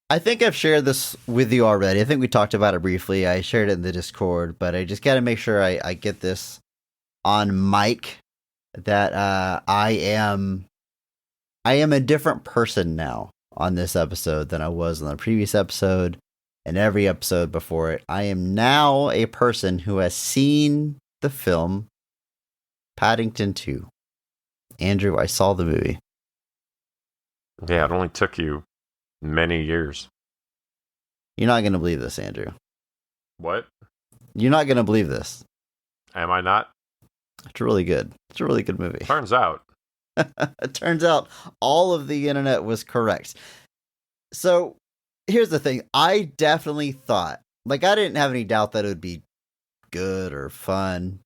I think I've shared this with you already. I think we talked about it briefly. I shared it in the Discord, but I just got to make sure I get this on mic that I am a different person now on this episode than I was on the previous episode and every episode before it. I am now a person who has seen the film Paddington 2. Andrew, I saw the movie. Yeah, it only took you many years. You're not going to believe this, Andrew. What? You're not going to believe this. Am I not? It's really good. It's a really good movie. Turns out. It turns out all of the internet was correct. So here's the thing. I definitely thought, I didn't have any doubt that it would be good or fun.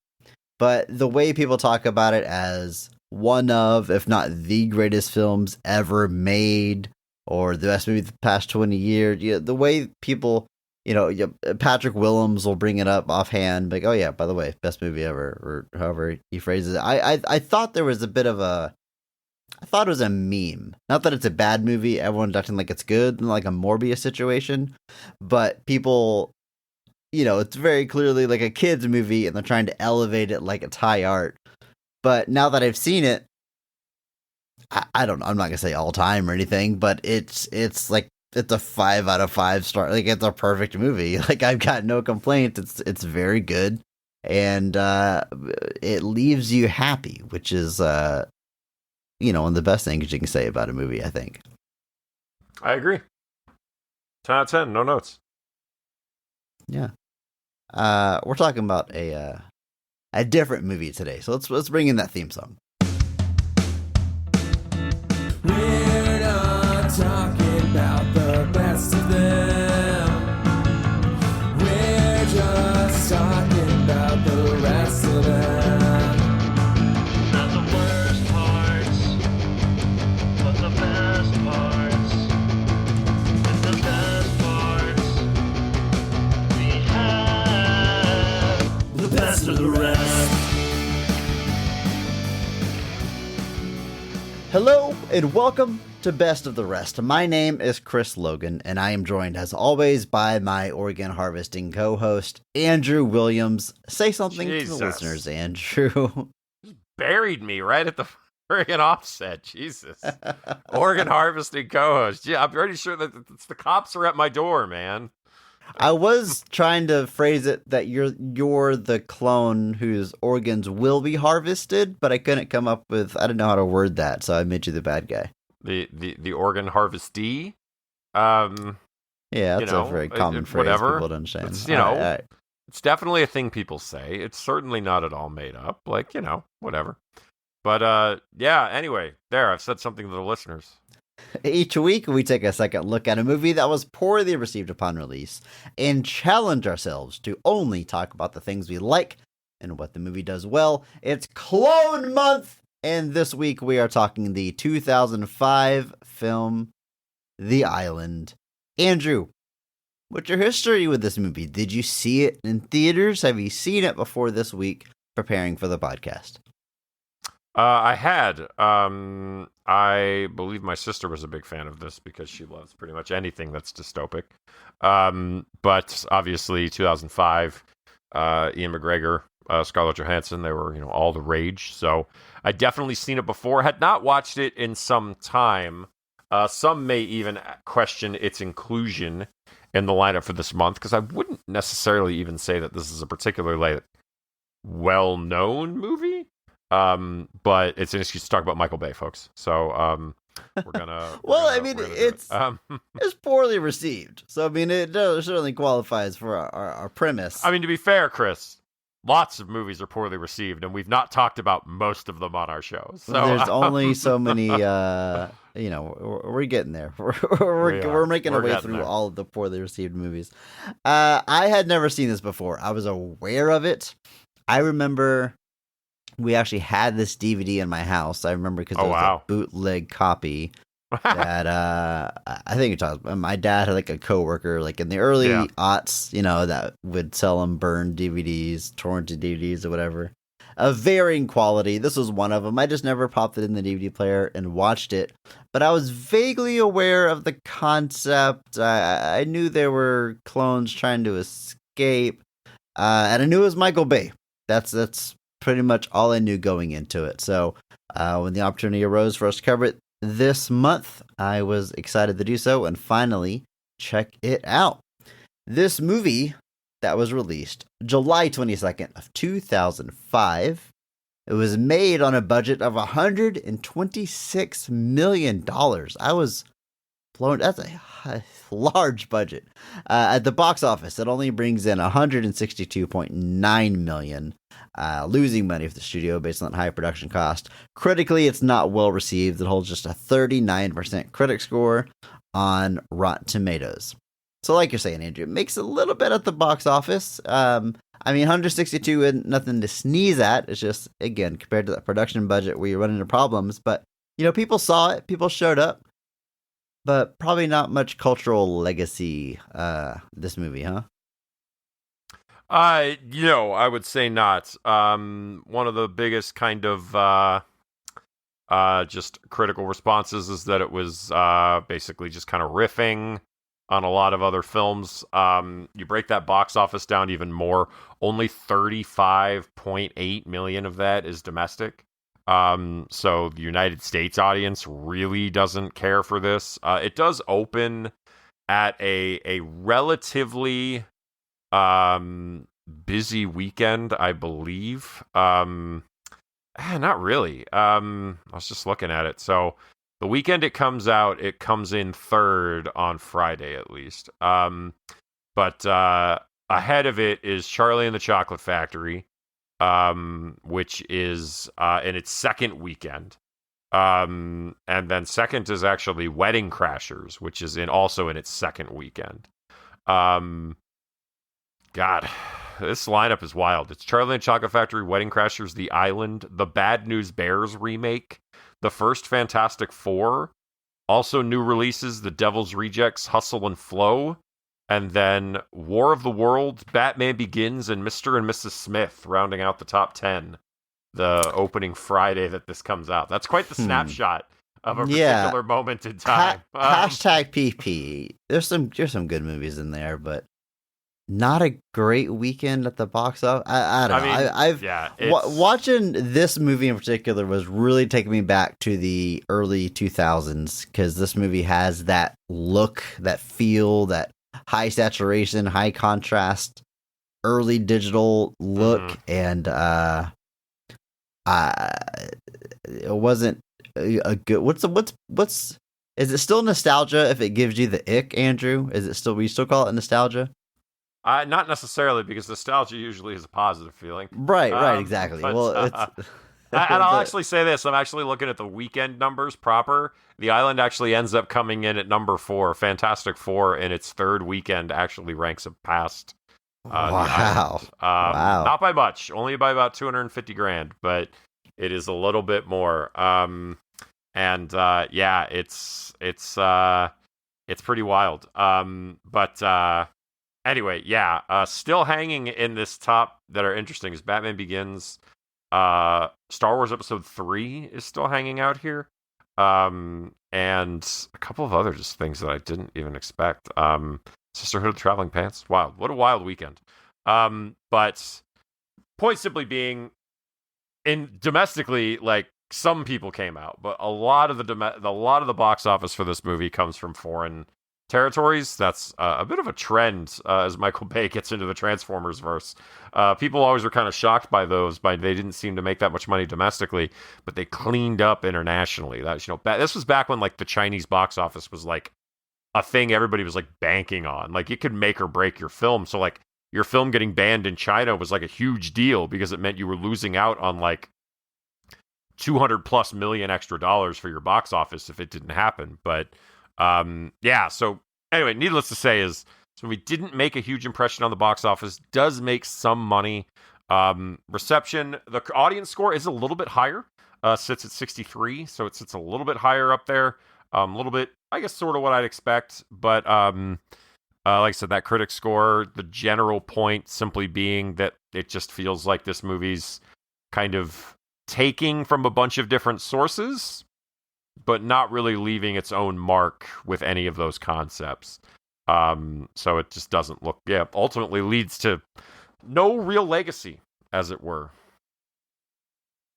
But the way people talk about it as one of, if not the greatest films ever made, or the best movie of the past 20 years, the way people, Patrick Willems will bring it up offhand, like, oh yeah, by the way, best movie ever, or however he phrases it. I thought there was a bit of I thought it was a meme. Not that it's a bad movie, everyone's acting like it's good, like a Morbius situation, but people, it's very clearly like a kid's movie, and they're trying to elevate it like it's high art. But now that I've seen it, I don't know, I'm not gonna say all time or anything, but it's a 5 out of 5 star. Like, it's a perfect movie. Like, I've got no complaints. It's very good, and it leaves you happy, which is one of the best things you can say about a movie, I think. I agree. 10 out of 10, no notes. Yeah. We're talking about a different movie today, so let's bring in that theme song. We're not talking about the best of them. We're just talking about the rest of them. Not the worst parts, but the best parts. And the best parts, we have the best of the rest. Hello, and welcome to Best of the Rest. My name is Chris Logan, and I am joined, as always, by my Organ Harvesting co-host, Andrew Williams. Say something to the listeners, Andrew. Buried me right at the friggin' offset. Jesus. Organ Harvesting co-host. Yeah, I'm pretty sure that the cops are at my door, man. I was trying to phrase it that you're the clone whose organs will be harvested, but I couldn't come up with, I don't know how to word that, so I made you the bad guy. The organ harvestee? Yeah, that's a very common phrase people don't understand. It's, it's definitely a thing people say. It's certainly not at all made up. Whatever. But, yeah, anyway, I've said something to the listeners. Each week, we take a second look at a movie that was poorly received upon release and challenge ourselves to only talk about the things we like and what the movie does well. It's Clone Month, and this week we are talking the 2005 film The Island. Andrew, what's your history with this movie? Did you see it in theaters? Have you seen it before this week preparing for the podcast? I had. I believe my sister was a big fan of this because she loves pretty much anything that's dystopic. But obviously, 2005, Ian McGregor, Scarlett Johansson, they were all the rage. So I definitely seen it before. Had not watched it in some time. Some may even question its inclusion in the lineup for this month, because I wouldn't necessarily even say that this is a particularly well-known movie. But it's an excuse to talk about Michael Bay, folks. So, we're gonna. It's poorly received. So, it certainly qualifies for our premise. To be fair, Chris, lots of movies are poorly received, and we've not talked about most of them on our show. So there's only so many. We're getting there. We're making our way through all of the poorly received movies. I had never seen this before. I was aware of it. I remember. We actually had this DVD in my house. I remember because it was a bootleg copy that I think my dad had a coworker in the early aughts, that would sell them burned DVDs, torrented DVDs or whatever, of varying quality. This was one of them. I just never popped it in the DVD player and watched it. but I was vaguely aware of the concept. I knew there were clones trying to escape, and I knew it was Michael Bay. That's pretty much all I knew going into it. So when the opportunity arose for us to cover it this month, I was excited to do so and finally check it out. This movie that was released July 22nd of 2005. It was made on a budget of $126 million. I was blown. That's a large budget. At the box office, it only brings in $162.9 million, losing money for the studio based on high production cost. Critically, it's not well received. It holds just a 39% critic score on Rotten Tomatoes. So like you're saying, Andrew, it makes a little bit at the box office. I mean, 162 isn't nothing to sneeze at. It's just, again, compared to that production budget where you run into problems. But, people saw it. People showed up. But probably not much cultural legacy, this movie, huh? I would say not. One of the biggest kind of just critical responses is that it was basically just kind of riffing on a lot of other films. You break that box office down even more. Only 35.8 million of that is domestic. So the United States audience really doesn't care for this. It does open at a relatively busy weekend, I believe. Not really. I was just looking at it. So the weekend it comes out, it comes in third on Friday at least. But ahead of it is Charlie and the Chocolate Factory, which is in its second weekend. And then second is actually Wedding Crashers, which is also in its second weekend. God, this lineup is wild. It's Charlie and the Chocolate Factory, Wedding Crashers, The Island, The Bad News Bears remake, the first Fantastic Four, also new releases, The Devil's Rejects, Hustle and Flow, and then War of the Worlds, Batman Begins, and Mr. and Mrs. Smith, rounding out the top 10, the opening Friday that this comes out. That's quite the snapshot of a particular moment in time. Hashtag PP. There's some good movies in there, but not a great weekend at the box office. I don't know. Watching this movie in particular was really taking me back to the early 2000s, because this movie has that look, that feel, that high saturation, high contrast, early digital look, and it wasn't a good. What's is it still nostalgia if it gives you the ick, Andrew? Is it still, we still call it nostalgia? Not necessarily, because nostalgia usually is a positive feeling. Right, exactly. But, well, it's and I'll actually say this. I'm actually looking at the weekend numbers proper. The Island actually ends up coming in at number 4. Fantastic Four in its third weekend actually ranks up past wow. Wow. Not by much, only by about 250 grand, but it is a little bit more. It's pretty wild. Anyway, still hanging in this top that are interesting is Batman Begins. Star Wars Episode 3 is still hanging out here. And a couple of other just things that I didn't even expect. Sisterhood of the Traveling Pants. Wow, what a wild weekend. But point simply being, domestically, like, some people came out, but a lot of the box office for this movie comes from foreign territories. That's a bit of a trend as Michael Bay gets into the Transformers verse. People always were kind of shocked by those, they didn't seem to make that much money domestically, but they cleaned up internationally. That's, this was back when, like, the Chinese box office was like a thing everybody was like banking on. Like, it could make or break your film. So, like, your film getting banned in China was like a huge deal because it meant you were losing out on like 200 plus million extra dollars for your box office if it didn't happen. But so anyway, needless to say is, so we didn't make a huge impression on the box office, does make some money. Reception, the audience score is a little bit higher, sits at 63, so it sits a little bit higher up there, a little bit, I guess, sort of what I'd expect, but like I said, that critic score, the general point simply being that it just feels like this movie's kind of taking from a bunch of different sources but not really leaving its own mark with any of those concepts. So it just doesn't look, ultimately leads to no real legacy, as it were.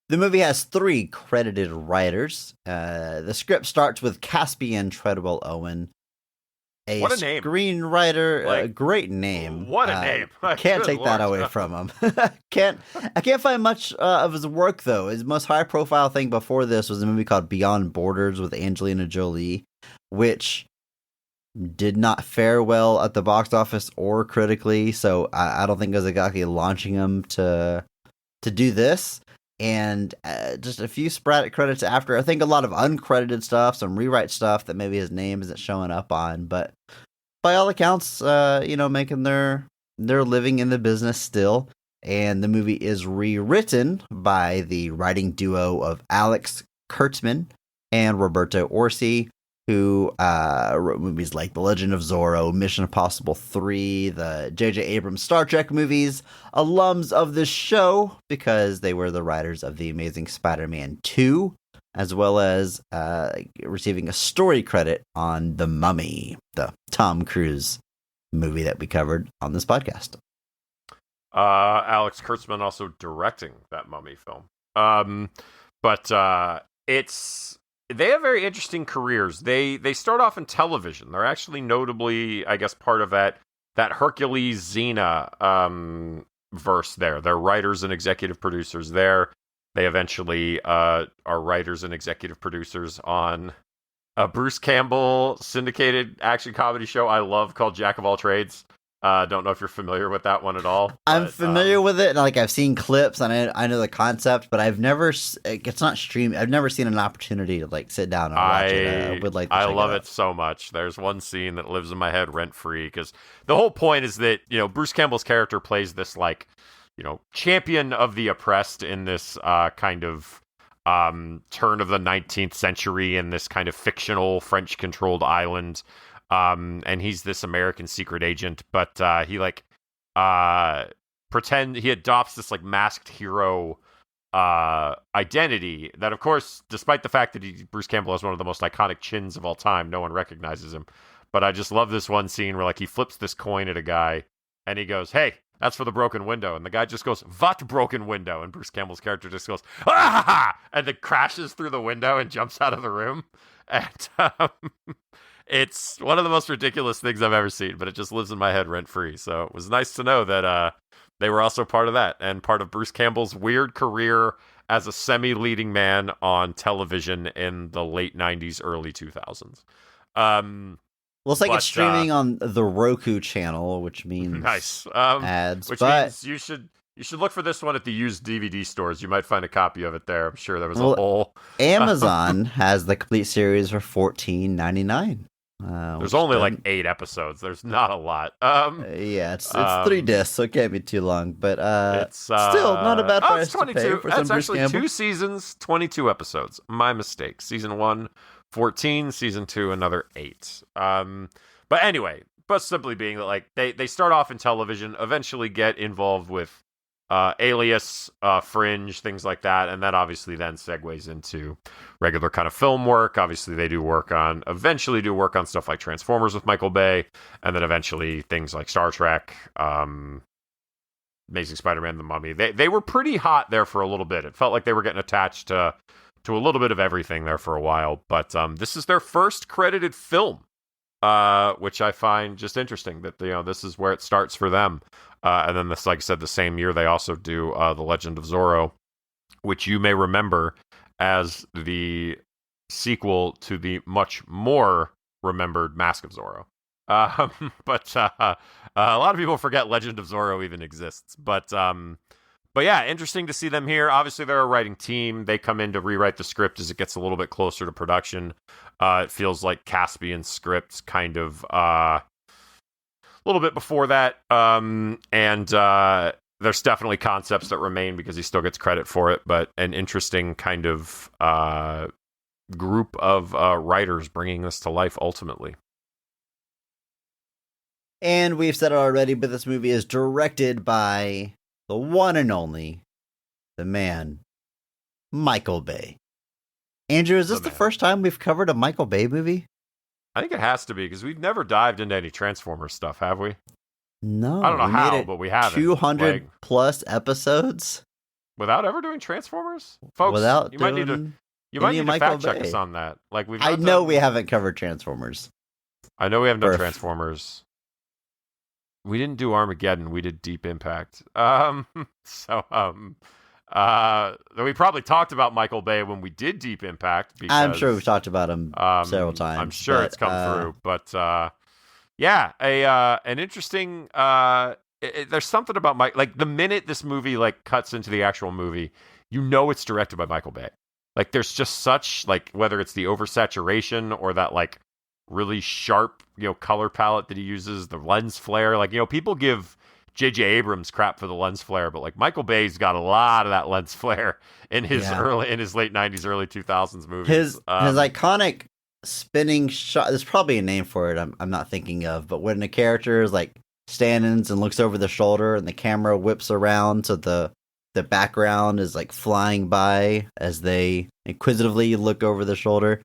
The movie has 3 credited writers. The script starts with Caspian Treadwell Owen, What a name. screenwriter. Like, great name. What a name. Can't Good take that Lord. away from him. I can't find much of his work, though. His most high-profile thing before this was a movie called Beyond Borders with Angelina Jolie, which did not fare well at the box office or critically, so I don't think it was exactly launching him to do this. And just a few sporadic credits after. I think a lot of uncredited stuff, some rewrite stuff that maybe his name isn't showing up on. But by all accounts, making their living in the business still. And the movie is rewritten by the writing duo of Alex Kurtzman and Roberto Orsi, who wrote movies like The Legend of Zorro, Mission Impossible 3, the J.J. Abrams Star Trek movies, alums of this show because they were the writers of The Amazing Spider-Man 2, as well as receiving a story credit on The Mummy, the Tom Cruise movie that we covered on this podcast. Alex Kurtzman also directing that Mummy film. They have very interesting careers. They start off in television. They're actually notably, I guess, part of that Hercules Xena verse there. They're writers and executive producers there. They eventually are writers and executive producers on a Bruce Campbell syndicated action comedy show I love called Jack of All Trades. Don't know if you're familiar with that one at all. I'm familiar with it, and I've seen clips, and I know the concept, but I've never. It's not streamed. I've never seen an opportunity to sit down and watch it. I would like. To I check love it it so much. There's one scene that lives in my head rent free because the whole point is that Bruce Campbell's character plays this champion of the oppressed in this kind of turn of the 19th century in this kind of fictional French-controlled island. And he's this American secret agent, but he adopts this masked hero identity that, of course, despite the fact that Bruce Campbell has one of the most iconic chins of all time, no one recognizes him. But I just love this one scene where he flips this coin at a guy and he goes, "Hey, that's for the broken window," and the guy just goes, "What broken window?" And Bruce Campbell's character just goes, "Ah!" and then crashes through the window and jumps out of the room. And it's one of the most ridiculous things I've ever seen, but it just lives in my head rent-free. So it was nice to know that they were also part of that, and part of Bruce Campbell's weird career as a semi-leading man on television in the late 90s, early 2000s. Looks like it's streaming on the Roku channel, which means nice ads. Which means you should look for this one at the used DVD stores. You might find a copy of it there. I'm sure there was a whole... Amazon has the complete series for $14.99. There's only 8 episodes. There's not a lot. It's 3 discs, so it can't be too long. But it's still not a bad price. It's 22. To pay for That's some actually Bruce Campbell. 2 seasons, 22 episodes. My mistake. Season 1, 14. Season 2, another 8. But anyway, but simply being that they start off in television, eventually get involved with Alias, Fringe, things like that, and that obviously then segues into regular kind of film work. Obviously, they eventually do work on stuff like Transformers with Michael Bay, and then eventually things like Star Trek, Amazing Spider-Man, The Mummy. They were pretty hot there for a little bit. It felt like they were getting attached to a little bit of everything there for a while, but this is their first credited film, which I find just interesting that this is where it starts for them. And then this, like I said, the same year they also do The Legend of Zorro, which you may remember as the sequel to the much more remembered Mask of Zorro. But a lot of people forget Legend of Zorro even exists. But yeah, interesting to see them here. Obviously, they're a writing team. They come in to rewrite the script as it gets a little bit closer to production. It feels like Caspian's scripts kind of... a little bit before that, and there's definitely concepts that remain because he still gets credit for it, but an interesting kind of group of writers bringing this to life ultimately. And we've said it already, but this movie is directed by the one and only, the man, Michael Bay. Andrew, is this The the man. first time we've covered a Michael Bay movie? I think it has to be because we've never dived into any Transformers stuff, have we? No. I don't know we how, made it but we haven't. 200 Like, plus episodes without ever doing Transformers, folks. without You might need doing to Michael fact check Bay. us on that. Like we've. I not know done- we haven't covered Transformers. I know we haven't done Perf. Transformers. We didn't do Armageddon. We did Deep Impact. We probably talked about Michael Bay when we did Deep Impact. Because, I'm sure we've talked about him several times. I'm sure but, it's come through, but an interesting. There's something about like the minute this movie like cuts into the actual movie, you know it's directed by Michael Bay. Like there's just such like whether it's the oversaturation or that like really sharp color palette that he uses, the lens flare. Like people give J.J. Abrams crap for the lens flare, but like Michael Bay's got a lot of that lens flare in his late 90s, early 2000s movies. His iconic spinning shot. There's probably a name for it. I'm not thinking of, but when a character is like stands and looks over the shoulder, and the camera whips around, so the background is like flying by as they inquisitively look over the shoulder.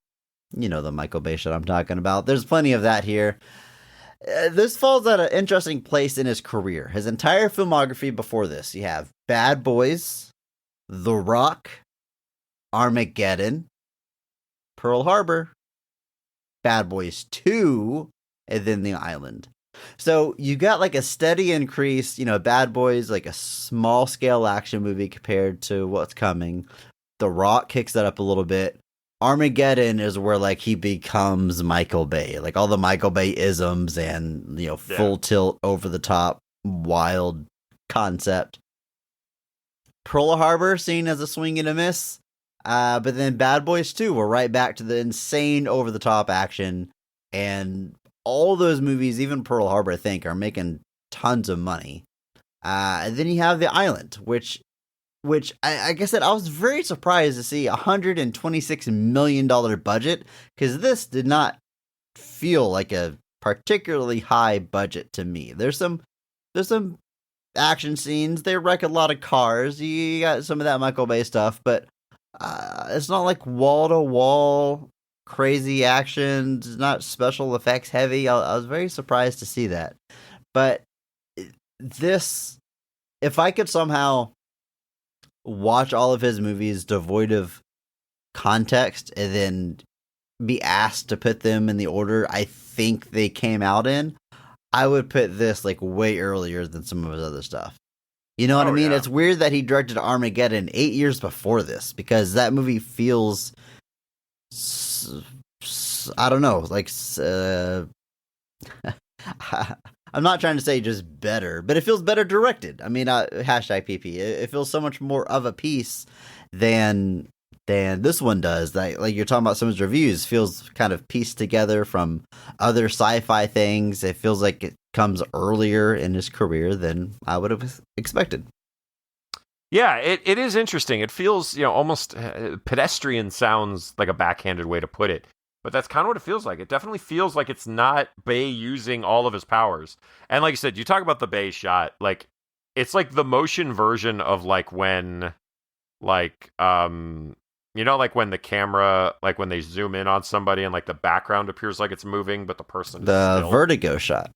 You know the Michael Bay shit I'm talking about. There's plenty of that here. This falls at an interesting place in his career. His entire filmography before this, you have Bad Boys, The Rock, Armageddon, Pearl Harbor, Bad Boys 2, and then The Island. So you got like a steady increase, Bad Boys, like a small scale action movie compared to what's coming. The Rock kicks that up a little bit. Armageddon is where like he becomes Michael Bay, like all the Michael Bay isms and full tilt, over the top, wild concept. Pearl Harbor seen as a swing and a miss, but then Bad Boys 2, we're right back to the insane over the top action, and all those movies, even Pearl Harbor, I think, are making tons of money. And then you have The Island, which like I said, I was very surprised to see $126 million budget, because this did not feel like a particularly high budget to me. There's some action scenes. They wreck a lot of cars. You got some of that Michael Bay stuff, but it's not like wall to wall crazy action. It's not special effects heavy. I was very surprised to see that. But this, if I could somehow watch all of his movies devoid of context and then be asked to put them in the order I think they came out in, I would put this like way earlier than some of his other stuff. You know what I mean? Yeah. It's weird that he directed Armageddon 8 years before this, because that movie feels, I don't know, like I'm not trying to say just better, but it feels better directed. I mean, hashtag PP. It feels so much more of a piece than this one does. Like you're talking about some of his reviews, feels kind of pieced together from other sci-fi things. It feels like it comes earlier in his career than I would have expected. Yeah, it is interesting. It feels, almost pedestrian sounds like a backhanded way to put it. But that's kind of what it feels like. It definitely feels like it's not Bay using all of his powers. And like you said, you talk about the Bay shot, like it's like the motion version of like when like like when the camera, like when they zoom in on somebody and like the background appears like it's moving, but the person is still. Vertigo shot.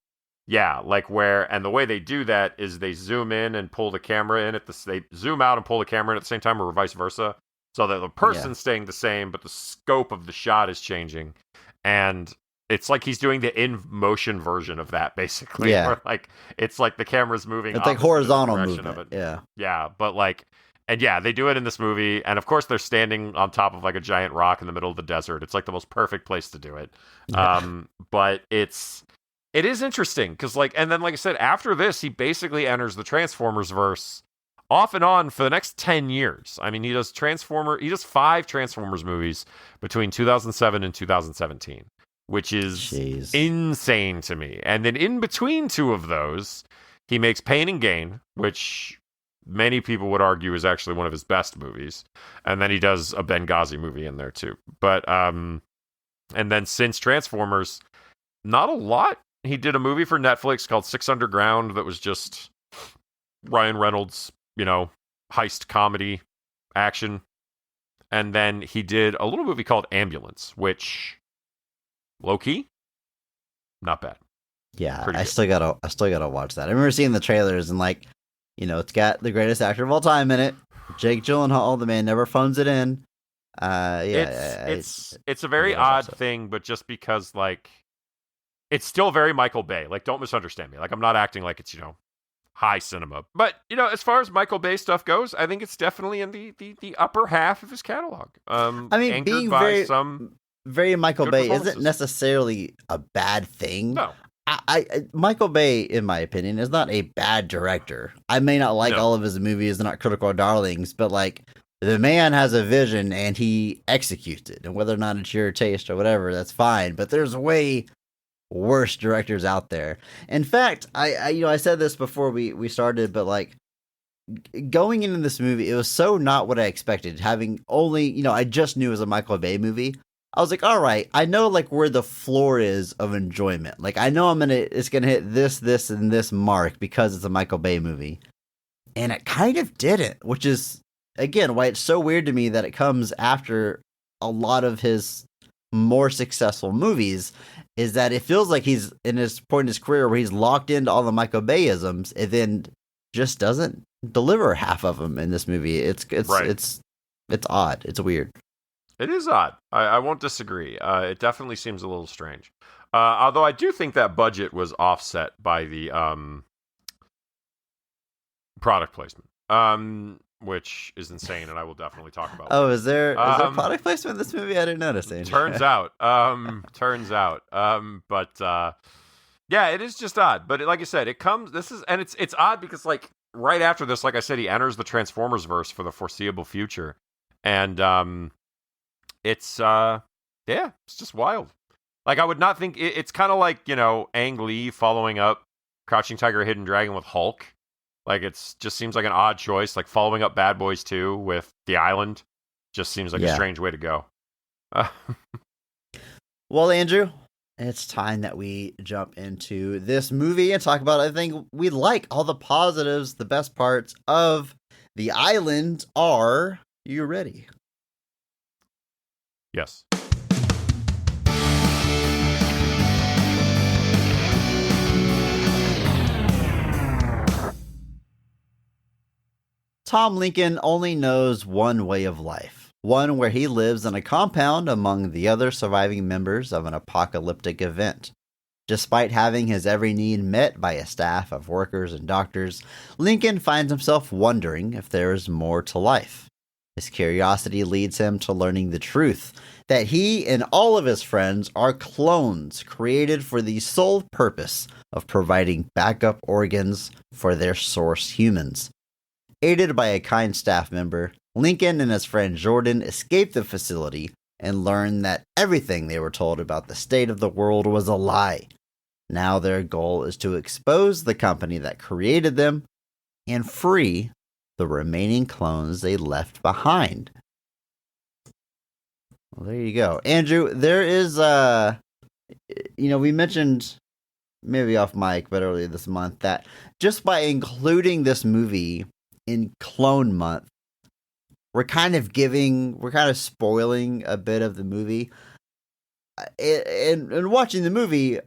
Yeah, like and the way they do that is they zoom in and pull the camera in they zoom out and pull the camera in at the same time, or vice versa. So that the person's staying the same, but the scope of the shot is changing. And it's like he's doing the in-motion version of that, basically. Yeah. Where, like, it's like the camera's moving. It's like horizontal direction movement. of it. Yeah. Yeah, but like, and yeah, they do it in this movie. And of course, they're standing on top of like a giant rock in the middle of the desert. It's like the most perfect place to do it. Yeah. But it is interesting because and then like I said, after this, he basically enters the Transformers verse off and on for the next 10 years. I mean, he does 5 Transformers movies between 2007 and 2017, which is insane to me. And then in between two of those, he makes Pain and Gain, which many people would argue is actually one of his best movies. And then he does a Benghazi movie in there too. But, and then since Transformers, not a lot. He did a movie for Netflix called Six Underground that was just Ryan Reynolds, heist comedy action. And then he did a little movie called Ambulance, which, low-key, not bad. Yeah, Pretty I good. still gotta watch that. I remember seeing the trailers and like, it's got the greatest actor of all time in it, Jake Gyllenhaal. The man never phones it in. It's a very odd thing, but just because like, it's still very Michael Bay. Like, don't misunderstand me. Like, I'm not acting like it's high cinema, but as far as Michael Bay stuff goes, I think it's definitely in the upper half of his catalog. I mean, anchored being by some very Michael good Bay isn't performances. necessarily a bad thing. No. Michael Bay, in my opinion, is not a bad director. I may not like all of his movies; they're not critical darlings, but like the man has a vision and he executes it. And whether or not it's your taste or whatever, that's fine. But there's way worse directors out there. In fact, I said this before we started, but like going into this movie, it was so not what I expected. Having only I just knew it was a Michael Bay movie. I was like, all right, I know like where the floor is of enjoyment. Like I know it's gonna hit this, and this mark because it's a Michael Bay movie. And it kind of didn't, which is again why it's so weird to me that it comes after a lot of his more successful movies, is that it feels like he's in his point in his career where he's locked into all the Michael Bayisms and then just doesn't deliver half of them in this movie. It's odd. It's weird. It is odd. I won't disagree. It definitely seems a little strange. Although I do think that budget was offset by the product placement, which is insane, and I will definitely talk about. Oh, is there product placement in this movie? I didn't notice. Turns out. But yeah, it is just odd. But like I said, it's odd because like right after this, like I said, he enters the Transformers verse for the foreseeable future, and it's just wild. Like I would not think it's kind of like Ang Lee following up Crouching Tiger, Hidden Dragon with Hulk. Like it's just seems like an odd choice. Like following up Bad Boys 2 with The Island just seems like a strange way to go. Well, Andrew, it's time that we jump into this movie and talk about, I think we like all the positives, the best parts of The Island. Are you ready? Yes. Tom Lincoln only knows one way of life, one where he lives in a compound among the other surviving members of an apocalyptic event. Despite having his every need met by a staff of workers and doctors, Lincoln finds himself wondering if there is more to life. His curiosity leads him to learning the truth, that he and all of his friends are clones created for the sole purpose of providing backup organs for their source humans. Aided by a kind staff member, Lincoln and his friend Jordan escape the facility and learn that everything they were told about the state of the world was a lie. Now their goal is to expose the company that created them and free the remaining clones they left behind. Well, there you go. Andrew, there is, we mentioned maybe off mic, but earlier this month that just by including this movie in Clone Month, we're kind of spoiling a bit of the movie. And watching the movie,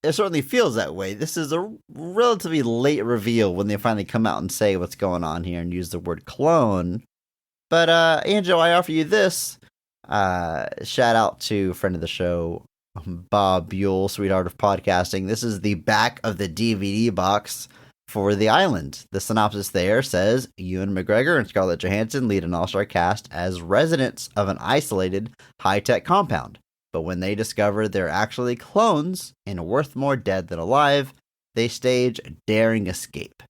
it certainly feels that way. This is a relatively late reveal when they finally come out and say what's going on here and use the word clone. But, Angel, I offer you this. Shout out to friend of the show, Bob Buell, sweetheart of podcasting. This is the back of the DVD box for The Island. The synopsis there says, Ewan McGregor and Scarlett Johansson lead an all-star cast as residents of an isolated, high-tech compound. But when they discover they're actually clones and worth more dead than alive, they stage a daring escape.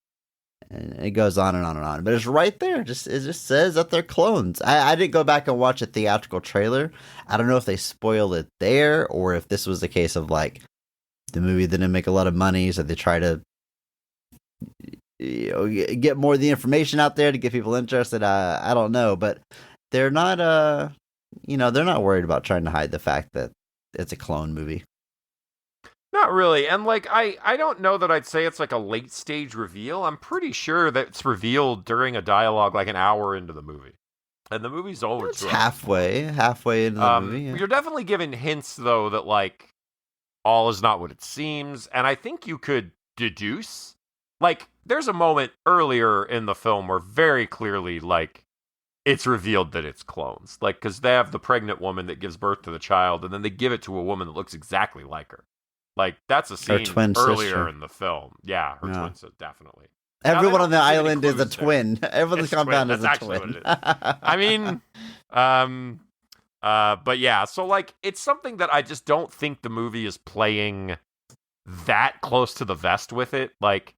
And it goes on and on and on. But it's right there. It just says that they're clones. I didn't go back and watch a theatrical trailer. I don't know if they spoiled it there or if this was a case of like the movie didn't make a lot of money, so they try to get more of the information out there to get people interested. I don't know, but they're not they're not worried about trying to hide the fact that it's a clone movie. Not really. And like I don't know that I'd say it's like a late stage reveal. I'm pretty sure that it's revealed during a dialogue like an hour into the movie. And the movie's over It's 2 hours. halfway into the movie. Yeah. You're definitely given hints, though, that, like, all is not what it seems. And I think you could deduce. Like, there's a moment earlier in the film where very clearly, like, it's revealed that it's clones. Like, because they have the pregnant woman that gives birth to the child, and then they give it to a woman that looks exactly like her. Like, that's a Her scene twin earlier sister. in the film. Yeah, her Yeah. twin sister, definitely. Everyone Now, on they the don't give any island is a clues there. twin. Everyone on It's the compound twin. is That's a actually twin. what it is. I mean, but yeah, so like it's something that I just don't think the movie is playing that close to the vest with it. Like,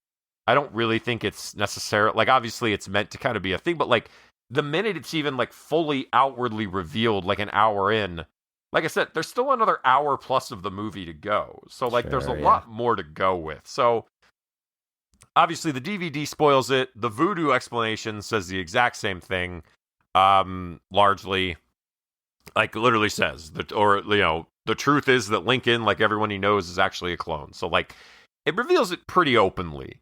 I don't really think it's necessary. Like, obviously, it's meant to kind of be a thing, but like the minute it's even like fully outwardly revealed, like an hour in, like I said, there's still another hour plus of the movie to go. So like, there's a Sure, yeah. lot more to go with. So. Obviously, the DVD spoils it. The voodoo explanation says the exact same thing, largely. Like, literally says, the truth is that Lincoln, like everyone he knows, is actually a clone. So, like, it reveals it pretty openly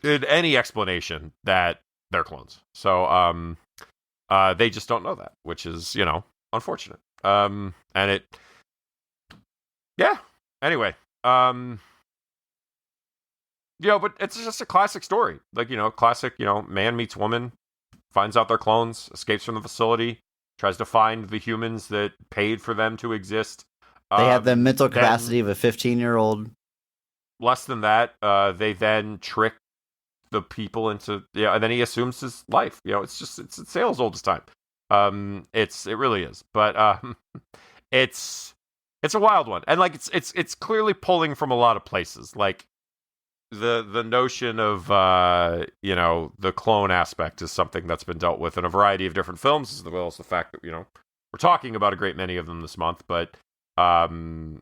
in any explanation that they're clones. So, they just don't know that, which is, unfortunate. And it, yeah. Anyway, but it's just a classic story. Like, classic, man meets woman, finds out they're clones, escapes from the facility, tries to find the humans that paid for them to exist. They have the mental then- capacity of a 15-year-old. Less than that, they then trick the people into, and then he assumes his life. It's Sale's oldest time. It really is. But it's a wild one. And like it's clearly pulling from a lot of places. Like, the notion of the clone aspect is something that's been dealt with in a variety of different films, as well as the fact that we're talking about a great many of them this month. But the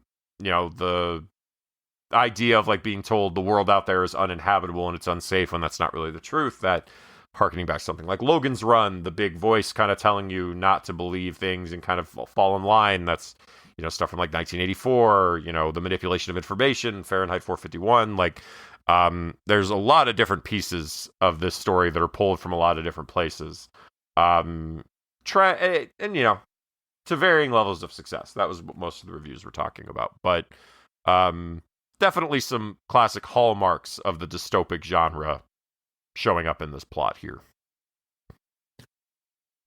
idea of like being told the world out there is uninhabitable and it's unsafe when that's not really the truth, that harkening back to something like Logan's Run, the big voice kind of telling you not to believe things and kind of fall in line. That's stuff from like 1984, the manipulation of information, Fahrenheit 451, like. There's a lot of different pieces of this story that are pulled from a lot of different places. To varying levels of success. That was what most of the reviews were talking about. But definitely some classic hallmarks of the dystopic genre showing up in this plot here.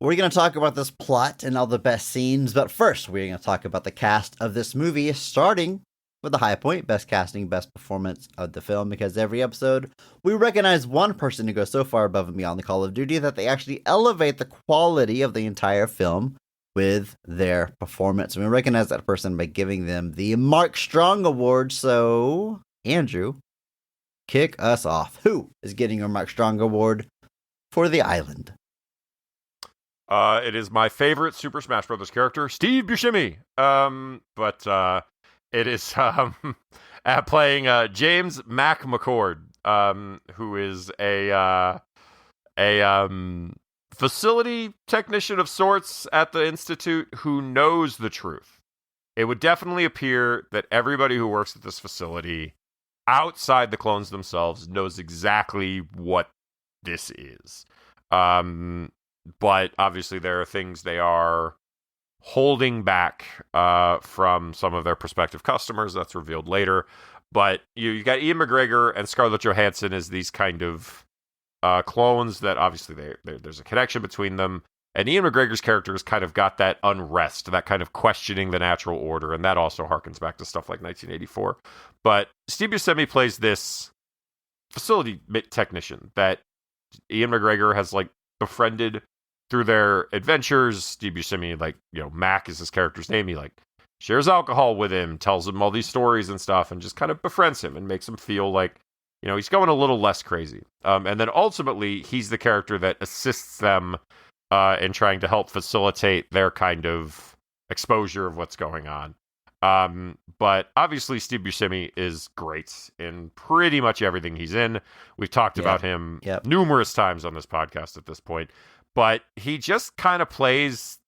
We're going to talk about this plot and all the best scenes, but first we're going to talk about the cast of this movie, starting with the high point, best casting, best performance of the film, because every episode we recognize one person who goes so far above and beyond the Call of Duty that they actually elevate the quality of the entire film with their performance. And we recognize that person by giving them the Mark Strong Award. So, Andrew, kick us off. Who is getting your Mark Strong Award for The Island? It is my favorite Super Smash Bros. Character, Steve Buscemi. It is playing James Mac McCord, who is a facility technician of sorts at the Institute who knows the truth. It would definitely appear that everybody who works at this facility, outside the clones themselves, knows exactly what this is. But obviously there are things they are holding back from some of their prospective customers. That's revealed later. But you got Ian McGregor and Scarlett Johansson as these kind of clones that obviously there's a connection between them. And Ian McGregor's character has kind of got that unrest, that kind of questioning the natural order. And that also harkens back to stuff like 1984. But Steve Buscemi plays this facility technician that Ian McGregor has like befriended through their adventures. Steve Buscemi, Mac is his character's name. He shares alcohol with him, tells him all these stories and stuff, and just kind of befriends him and makes him feel like, he's going a little less crazy. And then ultimately, he's the character that assists them in trying to help facilitate their kind of exposure of what's going on. But obviously, Steve Buscemi is great in pretty much everything he's in. We've talked about him numerous times on this podcast at this point. But he just kind of plays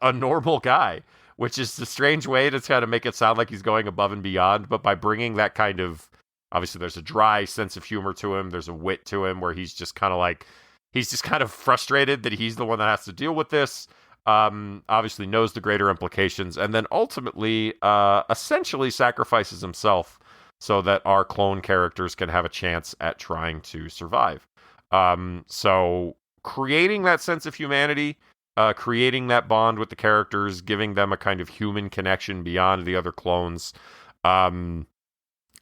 a normal guy, which is a strange way to kind of make it sound like he's going above and beyond. But by bringing that kind of, obviously there's a dry sense of humor to him. There's a wit to him where he's just kind of like, he's just kind of frustrated that he's the one that has to deal with this. Obviously knows the greater implications, and then ultimately essentially sacrifices himself so that our clone characters can have a chance at trying to survive. So creating that sense of humanity, creating that bond with the characters, giving them a kind of human connection beyond the other clones.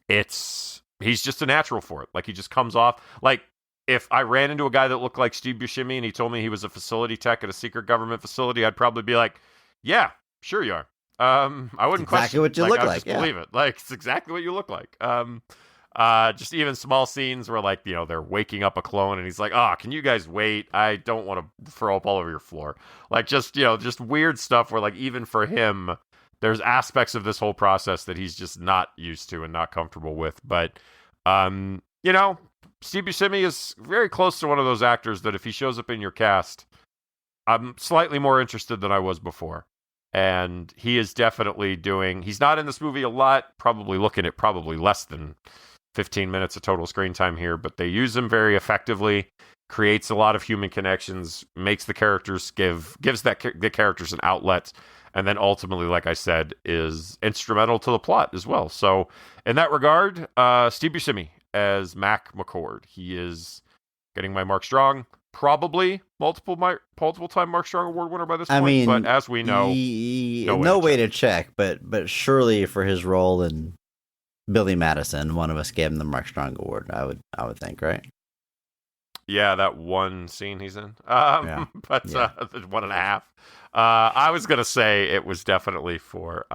He's just a natural for it. Like, he just comes off like, if I ran into a guy that looked like Steve Buscemi and he told me he was a facility tech at a secret government facility, I'd probably be like, yeah, sure you are. I wouldn't exactly question what you like, look I would like. just Yeah. believe it. Like, it's exactly what you look like. Just even small scenes where, like, they're waking up a clone and he's like, can you guys wait? I don't want to throw up all over your floor. Like, just weird stuff where, like, even for him, there's aspects of this whole process that he's just not used to and not comfortable with. But, Steve Buscemi is very close to one of those actors that if he shows up in your cast, I'm slightly more interested than I was before. And he is definitely he's not in this movie a lot, probably looking at less than 15 minutes of total screen time here, but they use him very effectively, creates a lot of human connections, makes the characters gives the characters an outlet, and then ultimately, like I said, is instrumental to the plot as well. So in that regard, Steve Buscemi as Mac McCord. He is getting my Mark Strong, probably multiple time Mark Strong Award winner by this point. I mean, but as we know, no way to check. But surely for his role in Billy Madison, one of us gave him the Mark Strong Award. I would think, right? Yeah, that one scene he's in. Yeah. But Yeah. 1.5. I was gonna say it was definitely for.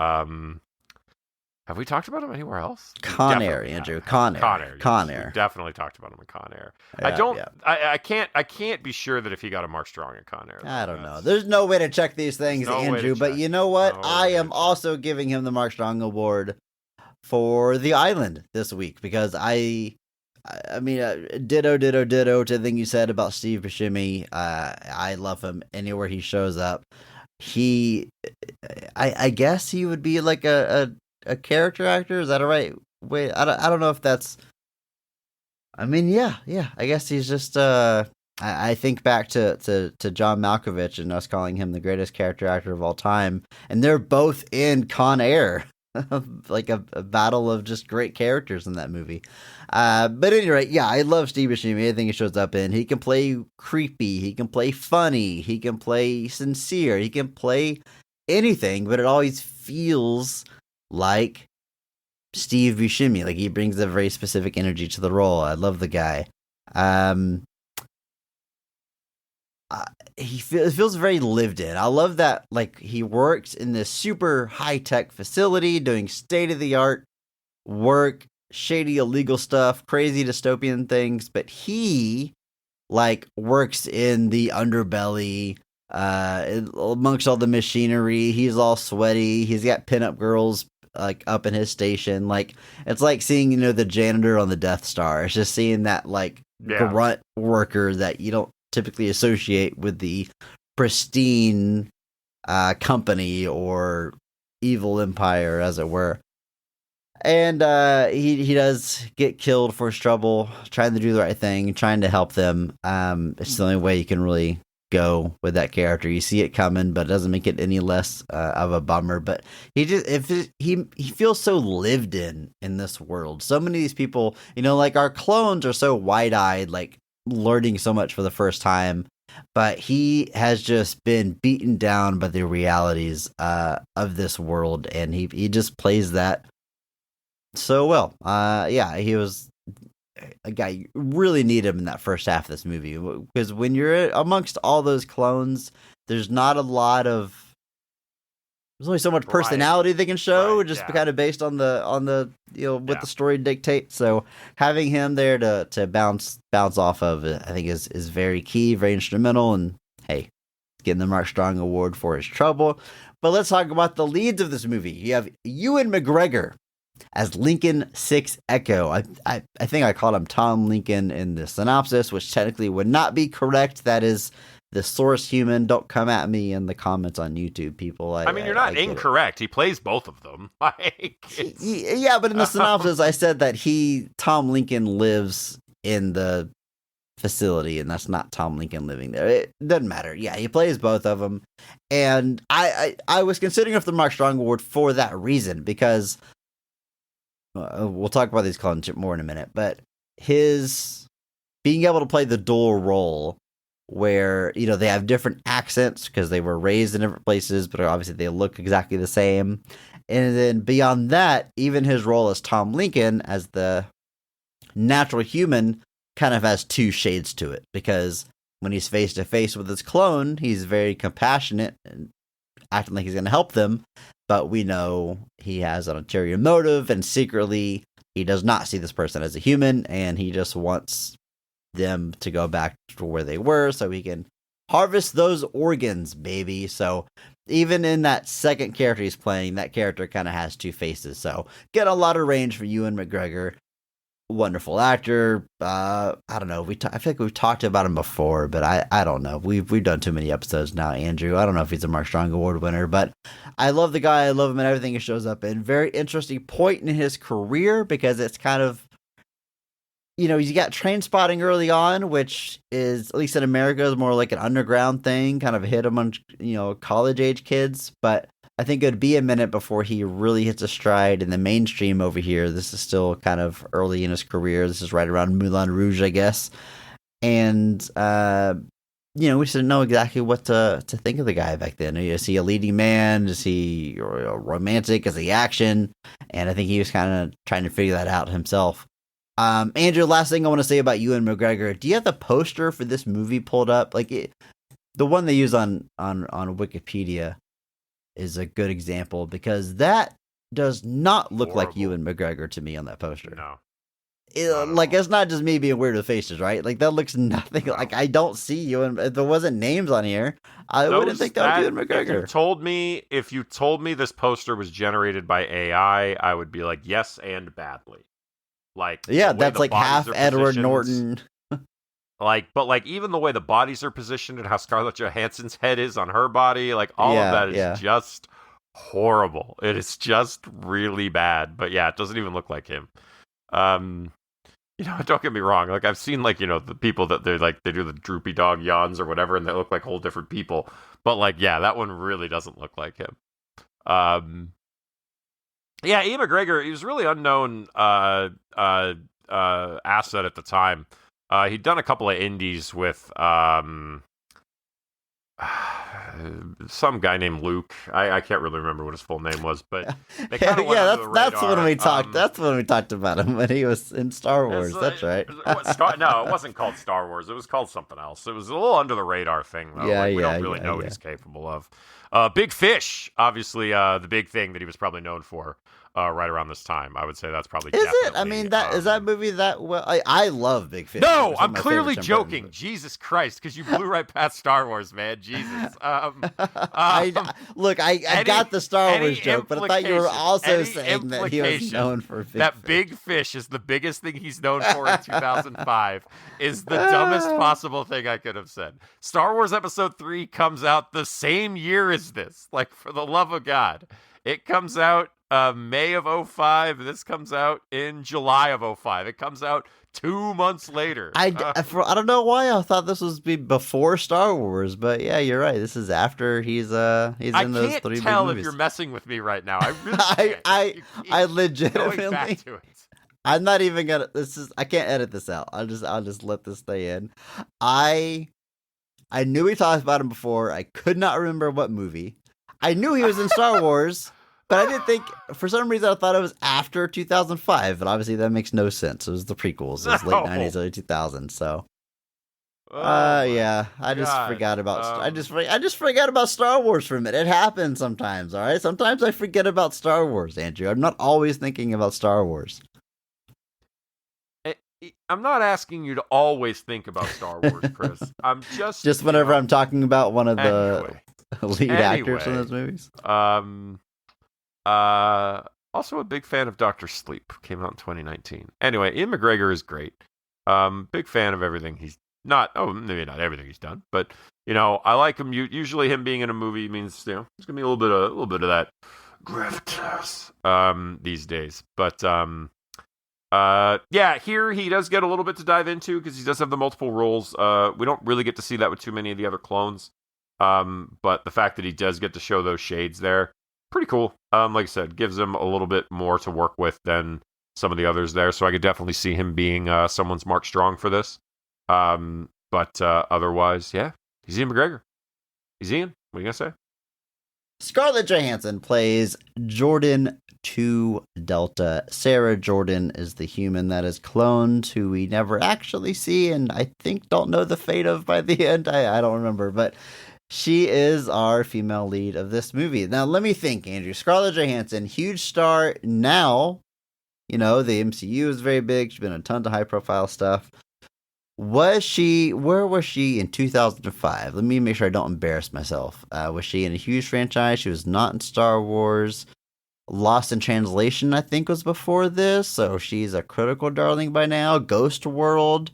Have we talked about him anywhere else? Con Air, Andrew. Con Air. Con Yes, Air. we definitely talked about him in Con Air. Yeah. I can't be sure that if he got a Mark Strong in Con Air. I don't know. There's no way to check these things, no way to Andrew. But check. you know what? No I way to am check. also giving him the Mark Strong Award for The Island this week because I mean, ditto to the thing you said about Steve Buscemi. I love him anywhere he shows up. I guess he would be like a character actor. Is that a right way? I don't know if that's. I mean, yeah. I guess he's just. I think back to John Malkovich and us calling him the greatest character actor of all time, and they're both in Con Air, like a battle of just great characters in that movie. But anyway, yeah, I love Steve Buscemi. Anything he shows up in, he can play creepy, he can play funny, he can play sincere, he can play anything, but it always feels like Steve Buscemi. Like, he brings a very specific energy to the role. I love the guy. It feels very lived in. I love that, like, he works in this super high-tech facility doing state-of-the-art work, shady illegal stuff, crazy dystopian things, but he, like, works in the underbelly, amongst all the machinery. He's all sweaty. He's got pinup girls, like, up in his station. Like, it's like seeing, the janitor on the Death Star. It's just seeing that, like, grunt worker that you don't typically associate with the pristine company or evil empire, as it were. And he does get killed for his trouble, trying to do the right thing, trying to help them. It's the only way you can really go with that character. You see it coming, but it doesn't make it any less of a bummer. But he feels so lived in this world. So many of these people, like our clones are so wide-eyed, like learning so much for the first time. But he has just been beaten down by the realities of this world, and he just plays that so well. He was a guy you really need him in that first half of this movie, because when you're amongst all those clones, there's not a lot of. There's only so much personality they can show, just kind of based on the what the story dictates. So having him there to bounce off of, I think is very key, very instrumental. And hey, getting the Mark Strong Award for his trouble. But let's talk about the leads of this movie. You have Ewan McGregor as Lincoln 6 Echo. I think I called him Tom Lincoln in the synopsis, which technically would not be correct. That is the source human. Don't come at me in the comments on YouTube, people. I mean, you're not incorrect. He plays both of them. Yeah, but in the synopsis, I said that Tom Lincoln lives in the facility, and that's not Tom Lincoln living there. It doesn't matter. Yeah, he plays both of them, and I was considering if the Mark Strong Award for that reason, because we'll talk about these clones more in a minute, but his being able to play the dual role where, you know, they have different accents because they were raised in different places, but obviously they look exactly the same. And then beyond that, even his role as Tom Lincoln, as the natural human, kind of has two shades to it, because when he's face to face with his clone, he's very compassionate and acting like he's going to help them. But we know he has an ulterior motive, and secretly he does not see this person as a human, and he just wants them to go back to where they were so he can harvest those organs, baby. So even in that second character he's playing, that character kind of has two faces. So get a lot of range for Ewan McGregor. Wonderful actor. I don't know. I feel like we've talked about him before, but I don't know. We've done too many episodes now, Andrew. I don't know if he's a Mark Strong Award winner, but I love the guy. I love him and everything he shows up in. Very interesting point in his career, because it's kind of, you know, he's got Train Spotting early on, which is, at least in America, is more like an underground thing, kind of hit among, you know, college age kids. But I think it'd be a minute before he really hits a stride in the mainstream over here. This is still kind of early in his career. This is right around Moulin Rouge, I guess. And, you know, we just didn't know exactly what to think of the guy back then. Is he a leading man? Is he romantic? Is he action? And I think he was kind of trying to figure that out himself. Andrew, last thing I want to say about Ewan McGregor. Do you have the poster for this movie pulled up? Like the one they use on Wikipedia is a good example, because that does not look like Ewan McGregor to me on that poster. No. Like, it's not just me being weird with faces, right? Like, that looks nothing like, I don't see Ewan. If there wasn't names on here, I wouldn't think that was Ewan McGregor. If you told me this poster was generated by AI, I would be like, yes, and badly. Like, yeah, that's like half Edward Norton. But even the way the bodies are positioned and how Scarlett Johansson's head is on her body, like all of that is just horrible. It is just really bad. But yeah, it doesn't even look like him. You know, don't get me wrong. Like, I've seen, like, you know, the people that they do the droopy dog yawns or whatever, and they look like whole different people. But like, yeah, that one really doesn't look like him. Yeah, Ian McGregor, he was really unknown asset at the time. He'd done a couple of indies with some guy named Luke. I can't really remember what his full name was, but they kind of that's when we talked. That's when we talked about him when he was in Star Wars. That's right. No, it wasn't called Star Wars. It was called something else. It was a little under the radar thing, though. We don't really know what he's capable of. Big Fish, obviously, the big thing that he was probably known for. Right around this time, I would say that's probably. Is it? I mean, is that movie that well? I love Big Fish. No, I'm clearly joking. Jesus Christ, because you blew right past Star Wars, man. Jesus. I got the Star Wars joke, but I thought you were also saying that he was known for Big Fish is the biggest thing he's known for in 2005. Is the dumbest possible thing I could have said. Star Wars Episode 3 comes out the same year as this. Like, for the love of God, it comes out. May of 2005. This comes out in July of 2005. It comes out 2 months later. I don't know why I thought this was before Star Wars, but yeah, you're right. This is after he's in those 3 big movies. I can't tell if you're messing with me right now. I really can't. I legitimately. Going back to it. I'm not even gonna. I can't edit this out. I'll just let this stay in. I knew we talked about him before. I could not remember what movie. I knew he was in Star Wars. But I didn't think, for some reason, I thought it was after 2005, but obviously that makes no sense. It was the prequels. It was late 90s, early 2000s. So, yeah, I just forgot about. I just forgot about Star Wars for a minute. It happens sometimes. All right, sometimes I forget about Star Wars, Andrew. I'm not always thinking about Star Wars. I'm not asking you to always think about Star Wars, Chris. I'm just whenever I'm talking about one of the lead actors in those movies. Also a big fan of Dr. Sleep. Came out in 2019. Anyway, Ian McGregor is great. Big fan of everything he's maybe not everything he's done, but you know, I like him. Usually, him being in a movie means, you know, there's gonna be a little bit of that gravitas these days. But Yeah, here he does get a little bit to dive into because he does have the multiple roles. We don't really get to see that with too many of the other clones. But the fact that he does get to show those shades there, pretty cool. Like I said, gives him a little bit more to work with than some of the others there. So I could definitely see him being someone's Mark Strong for this. But otherwise, yeah, he's Ian McGregor. He's Ian. What are you gonna say? Scarlett Johansson plays Jordan 2 Delta. Sarah Jordan is the human that is cloned, who we never actually see, and I think don't know the fate of by the end. I don't remember, but she is our female lead of this movie. Now, let me think, Andrew. Scarlett Johansson, huge star now. You know, the MCU is very big. She's been in tons of high-profile stuff. Where was she in 2005? Let me make sure I don't embarrass myself. Was she in a huge franchise? She was not in Star Wars. Lost in Translation, I think, was before this, so she's a critical darling by now. Ghost World,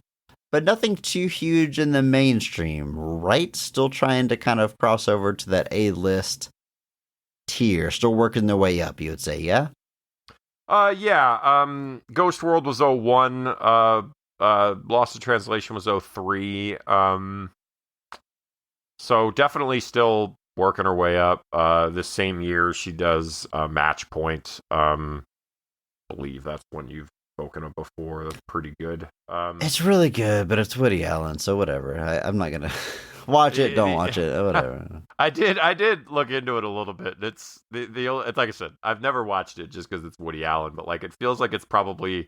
but nothing too huge in the mainstream, right? Still trying to kind of cross over to that A-list tier. Still working their way up, you would say, yeah? Yeah. Ghost World was 01. Lost in Translation was 03. So definitely still working her way up. This same year she does Match Point. Believe that's one you've spoken of before. That's pretty good. It's really good, but it's Woody Allen, so whatever. I'm not gonna watch it. Don't watch it. Whatever. I did look into it a little bit. It's it's like I said, I've never watched it just because it's Woody Allen, but like it feels like it's probably,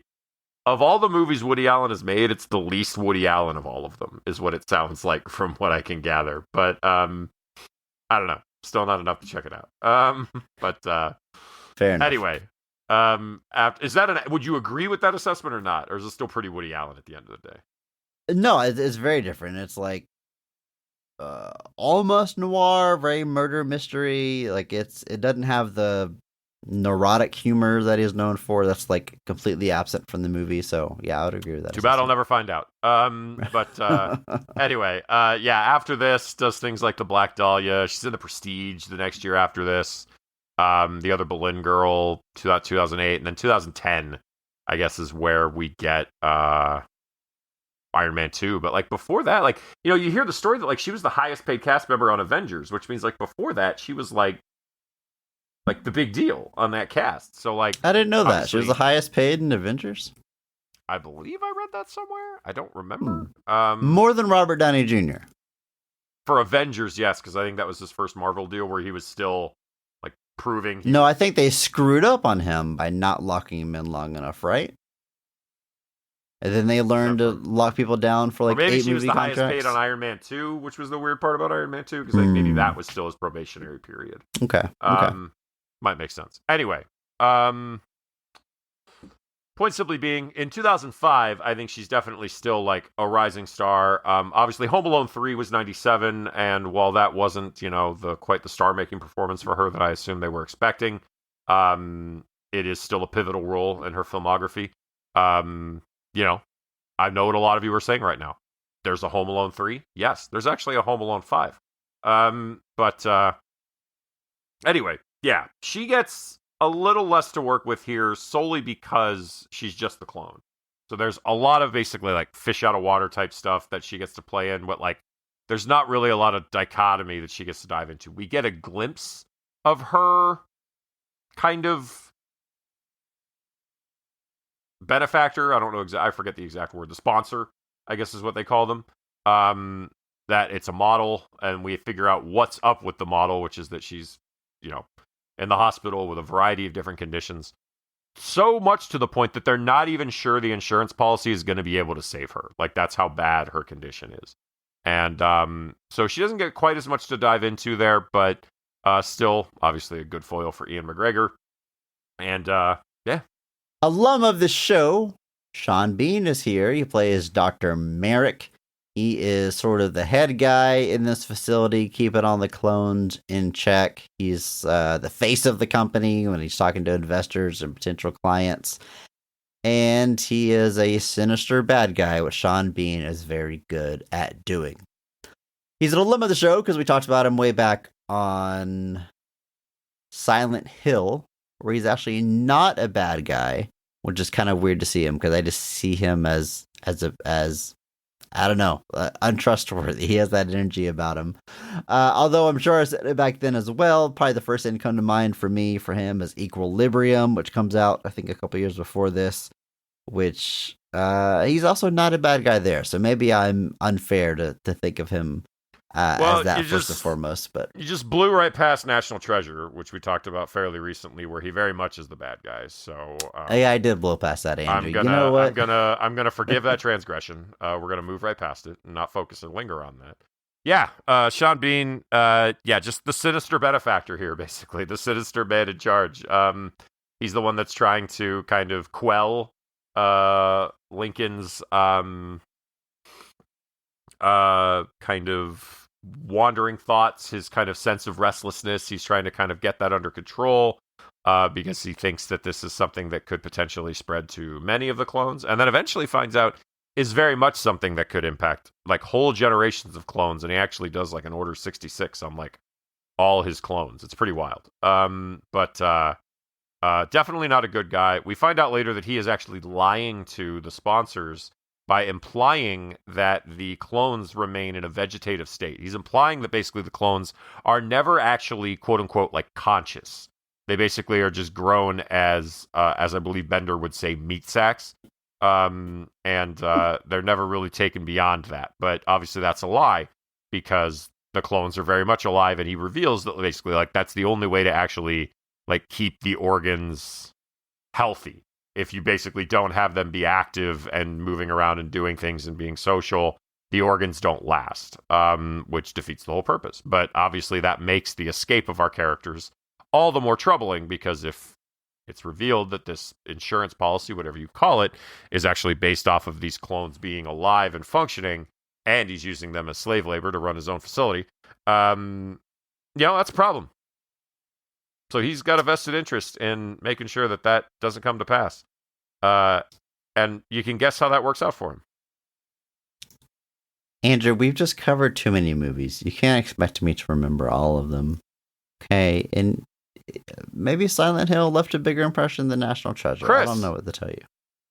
of all the movies Woody Allen has made, it's the least Woody Allen of all of them, is what it sounds like from what I can gather. But I don't know. Still not enough to check it out. Fair enough. Anyway, would you agree with that assessment or not? Or is it still pretty Woody Allen at the end of the day? No, it's very different. It's like almost noir, very murder mystery. Like it doesn't have the neurotic humor that he's known for. That's like completely absent from the movie. So yeah, I would agree with that. Too bad I'll never find out. Anyway, yeah, after this does things like The Black Dahlia. She's in The Prestige the next year after this. The other Berlin Girl, 2008, and then 2010, I guess, is where we get Iron Man 2. But like before that, like, you know, you hear the story that like she was the highest paid cast member on Avengers, which means like before that she was like the big deal on that cast. So like, I didn't know that she was the highest paid in Avengers. I believe I read that somewhere. I don't remember. More than Robert Downey Jr. For Avengers, yes, because I think that was his first Marvel deal where he was still like proving. No, I think they screwed up on him by not locking him in long enough, right? And then they learned to lock people down for like 8 movie contracts. Maybe she was the highest paid on Iron Man 2, which was the weird part about Iron Man 2, because like maybe that was still his probationary period. Okay. Might make sense. Anyway, point simply being, in 2005, I think she's definitely still like a rising star. Obviously, Home Alone 3 was 97, and while that wasn't, you know, quite the star-making performance for her that I assume they were expecting, it is still a pivotal role in her filmography. You know, I know what a lot of you are saying right now. There's a Home Alone 3. Yes, there's actually a Home Alone 5. Anyway, yeah, she gets a little less to work with here solely because she's just the clone. So there's a lot of basically like fish out of water type stuff that she gets to play in, but like there's not really a lot of dichotomy that she gets to dive into. We get a glimpse of her kind of benefactor. I don't know I forget the exact word. The sponsor, I guess is what they call them. That it's a model, and we figure out what's up with the model, which is that she's, you know, in the hospital with a variety of different conditions. So much to the point that they're not even sure the insurance policy is going to be able to save her. Like, that's how bad her condition is. And so she doesn't get quite as much to dive into there, but still, obviously, a good foil for Ian McGregor. And, yeah. Alum of the show, Sean Bean is here. He plays Dr. Merrick. He is sort of the head guy in this facility, keeping all the clones in check. He's the face of the company when he's talking to investors and potential clients. And he is a sinister bad guy, which Sean Bean is very good at doing. He's an alum of the show because we talked about him way back on Silent Hill, where he's actually not a bad guy. which is kind of weird to see him because I just see him as I don't know, untrustworthy. He has that energy about him. Although I'm sure I said it back then as well. Probably the first thing to come to mind for him is Equilibrium, which comes out, I think, a couple years before this, which he's also not a bad guy there. So maybe I'm unfair to think of him as that first and foremost. But you just blew right past National Treasure, which we talked about fairly recently, where he very much is the bad guy. So yeah, I did blow past that, Andrew. You know what? I'm gonna forgive that transgression. We're gonna move right past it and not focus and linger on that. Yeah, Sean Bean. Just the sinister benefactor here, basically the sinister man in charge. He's the one that's trying to kind of quell Lincoln's kind of wandering thoughts, his kind of sense of restlessness. He's trying to kind of get that under control because he thinks that this is something that could potentially spread to many of the clones, and then eventually finds out is very much something that could impact like whole generations of clones. And he actually does like an Order 66 on like all his clones. It's pretty wild. But definitely not a good guy. We find out later that he is actually lying to the sponsors by implying that the clones remain in a vegetative state. He's implying that basically the clones are never actually, quote unquote, like conscious. They basically are just grown as I believe Bender would say, meat sacks. And they're never really taken beyond that. But obviously that's a lie because the clones are very much alive, and he reveals that basically like that's the only way to actually like keep the organs healthy. If you basically don't have them be active and moving around and doing things and being social, the organs don't last, which defeats the whole purpose. But obviously that makes the escape of our characters all the more troubling, because if it's revealed that this insurance policy, whatever you call it, is actually based off of these clones being alive and functioning, and he's using them as slave labor to run his own facility, that's a problem. So he's got a vested interest in making sure that that doesn't come to pass. And you can guess how that works out for him. Andrew, we've just covered too many movies. You can't expect me to remember all of them. Okay, and maybe Silent Hill left a bigger impression than National Treasure. Chris, I don't know what to tell you.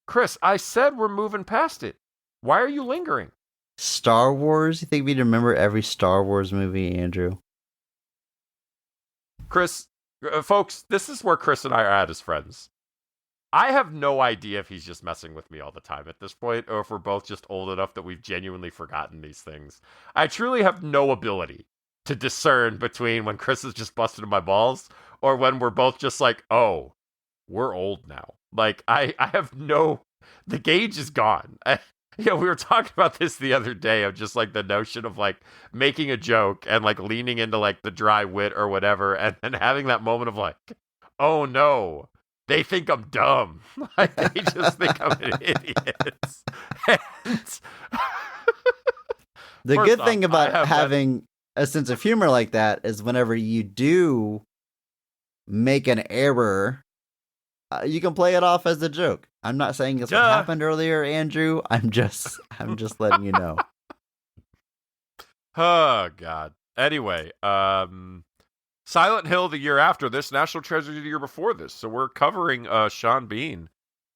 Chris, I said we're moving past it. Why are you lingering? Star Wars? You think we'd remember every Star Wars movie, Andrew? Chris, folks, this is where Chris and I are at as friends. I have no idea if he's just messing with me all the time at this point, or if we're both just old enough that we've genuinely forgotten these things. I truly have no ability to discern between when Chris is just busted in my balls or when we're both just like, oh, we're old now. Like, I have no... The gauge is gone. We were talking about this the other day of just like the notion of like making a joke and like leaning into like the dry wit or whatever, and then having that moment of like, oh no, they think I'm dumb. Like they just think I'm an idiot. The good thing about having a sense of humor like that is whenever you do make an error, you can play it off as a joke. I'm not saying it's what happened earlier, Andrew. I'm just letting you know. Oh God. Anyway, Silent Hill the year after this, National Treasure the year before this. So we're covering Sean Bean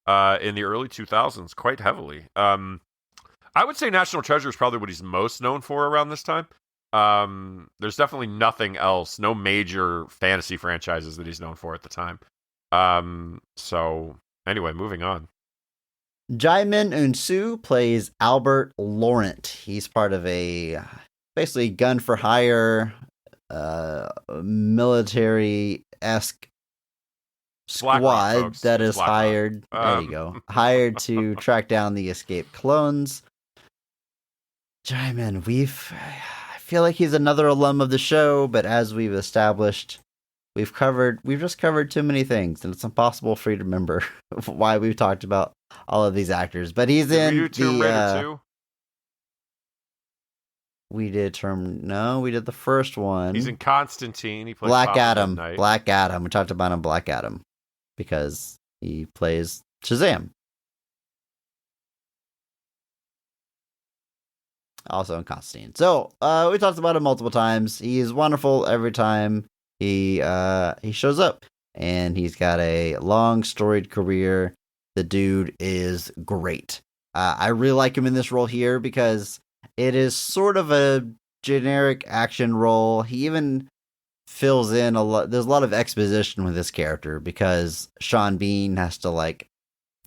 in the early 2000s quite heavily. I would say National Treasure is probably what he's most known for around this time. There's definitely nothing else, no major fantasy franchises that he's known for at the time. So anyway, moving on. Jaimin Unsu plays Albert Laurent. He's part of a basically gun for hire, military-esque squad that is hired. There you go. Hired to track down the escaped clones. Jaimin, I feel like he's another alum of the show, but as we've established, we've just covered too many things, and it's impossible for you to remember why we've talked about all of these actors. But he's in Raider 2? We did the first one. He's in Constantine. He plays Black Adam. Black Adam. We talked about him, Black Adam, because he plays Shazam. Also in Constantine. So we talked about him multiple times. He's wonderful every time he shows up, and he's got a long storied career. The dude is great. I really like him in this role here because it is sort of a generic action role. He even fills in a lot. There's a lot of exposition with this character because Sean Bean has to like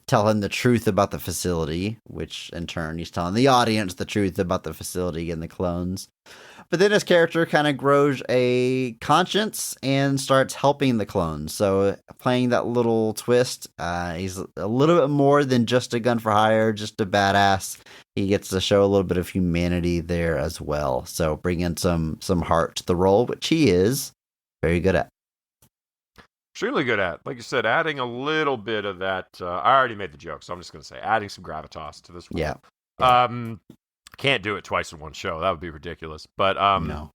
tell him the truth about the facility, which in turn he's telling the audience the truth about the facility and the clones. But then his character kind of grows a conscience and starts helping the clones. So playing that little twist, he's a little bit more than just a gun for hire, just a badass. He gets to show a little bit of humanity there as well. So bringing some heart to the role, which he is very good at. Extremely good at, like you said, adding a little bit of that. I already made the joke, so I'm just going to say adding some gravitas to this role. Yeah. Can't do it twice in one show. That would be ridiculous. But No.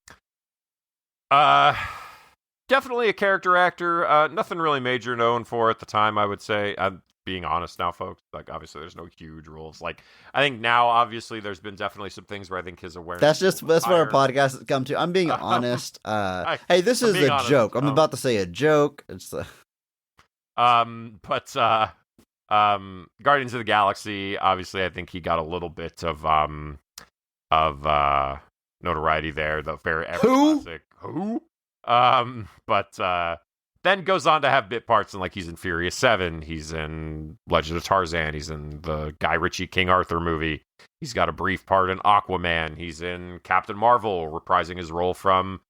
Definitely a character actor. Nothing really major known for at the time, I would say. I'm being honest now, folks. Like, obviously, there's no huge roles. Like, I think now, obviously, there's been definitely some things where I think his awareness. That's what our podcast has come to. I'm being honest. Hey, this is a joke. I'm about to say a joke. It's Guardians of the Galaxy. Obviously, I think he got a little bit of notoriety there. The very classic. Who? But then goes on to have bit parts in, like, he's in Furious 7, he's in Legend of Tarzan, he's in the Guy Ritchie King Arthur movie, he's got a brief part in Aquaman, he's in Captain Marvel, reprising his role from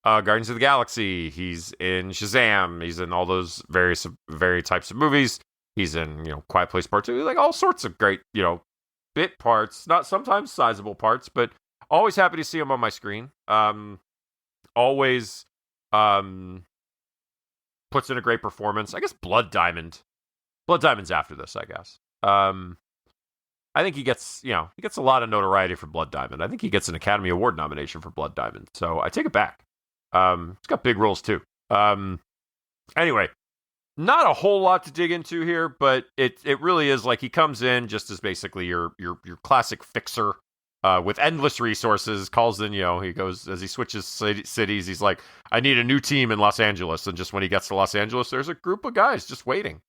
Guardians of the Galaxy, he's in Shazam, he's in all those various types of movies, he's in, Quiet Place Part 2, like, all sorts of great, bit parts, not sometimes sizable parts, but always happy to see him on my screen. Always puts in a great performance. I guess Blood Diamond's after this, I guess. I think he gets a lot of notoriety for Blood Diamond. I think he gets an Academy Award nomination for Blood Diamond. So I take it back. It's got big roles too. Anyway, not a whole lot to dig into here, but it really is like he comes in just as basically your classic fixer. With endless resources, calls in, he goes, as he switches cities, he's like, I need a new team in Los Angeles. And just when he gets to Los Angeles, there's a group of guys just waiting.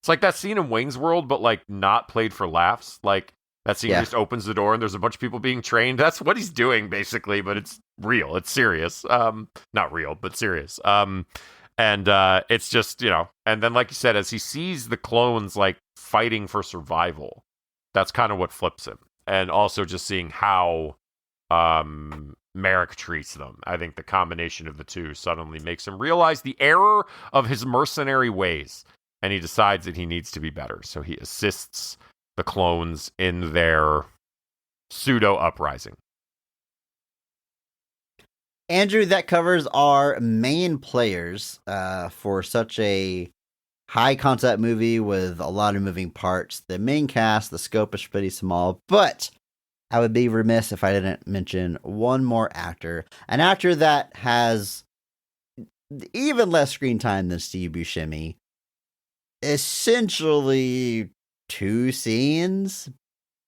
It's like that scene in Wayne's World, but like not played for laughs. Like that scene just opens the door and there's a bunch of people being trained. That's what he's doing basically, but it's real. It's serious. Not real, but serious. And it's just, and then like you said, as he sees the clones like fighting for survival, that's kind of what flips him. And also just seeing how Merrick treats them. I think the combination of the two suddenly makes him realize the error of his mercenary ways. And he decides that he needs to be better. So he assists the clones in their pseudo-uprising. Andrew, that covers our main players for such a high concept movie with a lot of moving parts. The main cast, the scope is pretty small, but I would be remiss if I didn't mention one more actor. An actor that has even less screen time than Steve Buscemi. Essentially 2 scenes,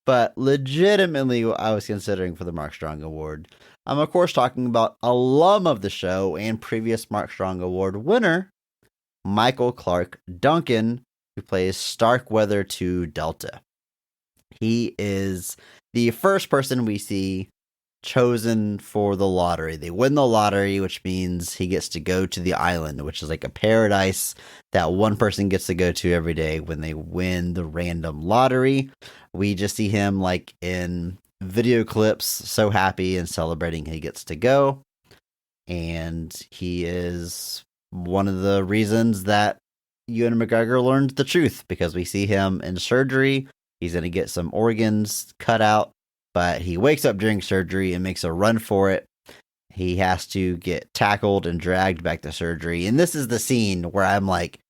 but legitimately I was considering for the Mark Strong Award. I'm of course talking about alum of the show and previous Mark Strong Award winner, Michael Clark Duncan, who plays Starkweather 2 Delta. He is the first person we see chosen for the lottery. They win the lottery, which means he gets to go to the island, which is like a paradise that one person gets to go to every day when they win the random lottery. We just see him like in video clips, so happy and celebrating he gets to go. And he is one of the reasons that Ewan McGregor learned the truth, because we see him in surgery. He's going to get some organs cut out, but he wakes up during surgery and makes a run for it. He has to get tackled and dragged back to surgery. And this is the scene where I'm like,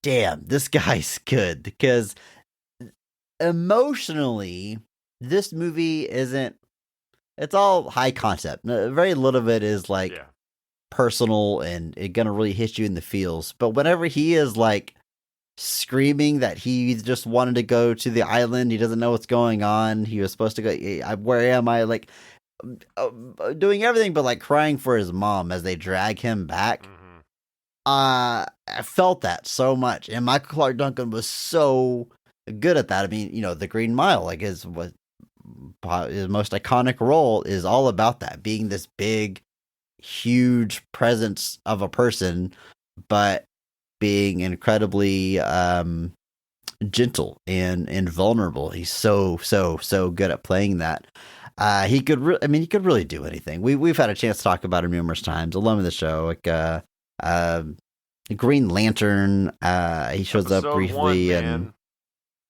damn, this guy's good. Because emotionally, this movie it's all high concept. Very little of it is like personal and it gonna really hit you in the feels. But whenever he is like screaming that he just wanted to go to the island, he doesn't know what's going on, he was supposed to go, where am I, like doing everything but like crying for his mom as they drag him back. I felt that so much, and Michael Clark Duncan was so good at that. I mean, the Green Mile, like his most iconic role, is all about that, being this big, huge presence of a person, but being incredibly gentle and vulnerable. He's so good at playing that. He could really do anything. We've had a chance to talk about him numerous times. I love him in the show. Like Green Lantern. He shows up briefly, and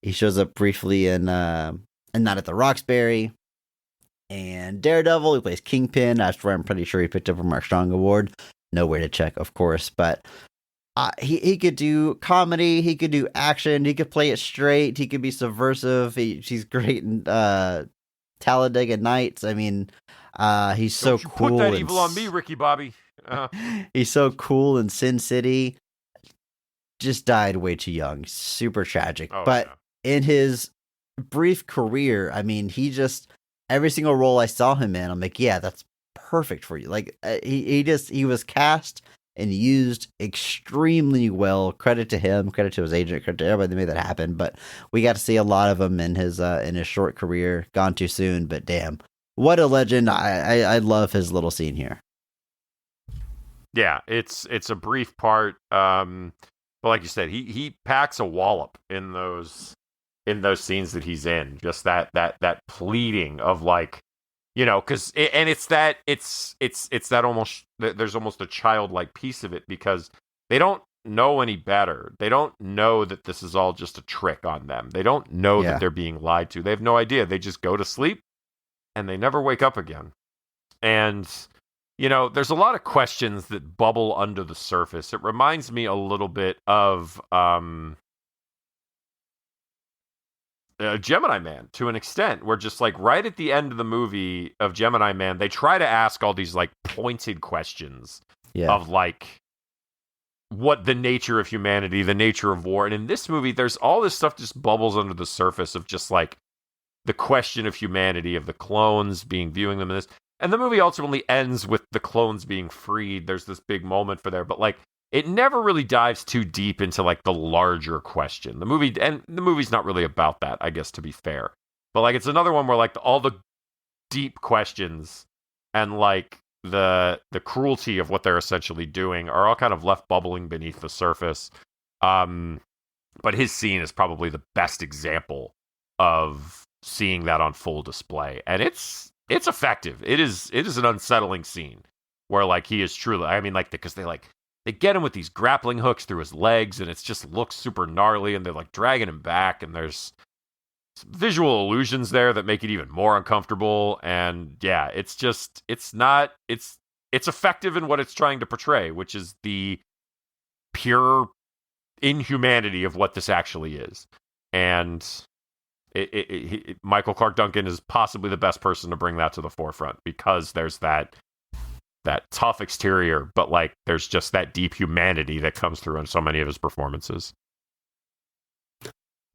he shows up briefly in Not at the Roxbury. And Daredevil, he plays Kingpin. That's where I'm pretty sure he picked up a Mark Strong Award. Nowhere to check, of course, but he could do comedy, he could do action, he could play it straight, he could be subversive. He's great in Talladega Nights. I mean, he's Don't so you cool. Put that evil on me, Ricky Bobby. He's so cool in Sin City. Just died way too young. Super tragic. But in his brief career, I mean, every single role I saw him in, I'm like, yeah, that's perfect for you. Like he was cast and used extremely well. Credit to him, credit to his agent, credit to everybody that made that happen. But we got to see a lot of him in his short career. Gone too soon, but damn, what a legend! I love his little scene here. Yeah, it's a brief part, but like you said, he packs a wallop in those scenes that he's in. Just that pleading of, like, because it's that almost, there's almost a childlike piece of it, because they don't know any better. They don't know that this is all just a trick on them. They don't know that they're being lied to. They have no idea. They just go to sleep and they never wake up again. And there's a lot of questions that bubble under the surface. It reminds me a little bit of Gemini Man, to an extent, where just like right at the end of the movie of Gemini Man, they try to ask all these like pointed questions of like what the nature of humanity, the nature of war. And in this movie, there's all this stuff just bubbles under the surface of just like the question of humanity, of the clones viewing them in this. And the movie ultimately ends with the clones being freed. There's this big moment for there, but like it never really dives too deep into like the larger question. The movie's not really about that, I guess, to be fair. But like it's another one where like all the deep questions and like the cruelty of what they're essentially doing are all kind of left bubbling beneath the surface. But his scene is probably the best example of seeing that on full display, and it's effective. It is an unsettling scene where like he is truly, I mean, like, because they get him with these grappling hooks through his legs, and it just looks super gnarly, and they're like dragging him back, and there's some visual illusions there that make it even more uncomfortable. And yeah, it's effective in what it's trying to portray, which is the pure inhumanity of what this actually is. And Michael Clark Duncan is possibly the best person to bring that to the forefront, because there's that tough exterior, but like there's just that deep humanity that comes through in so many of his performances.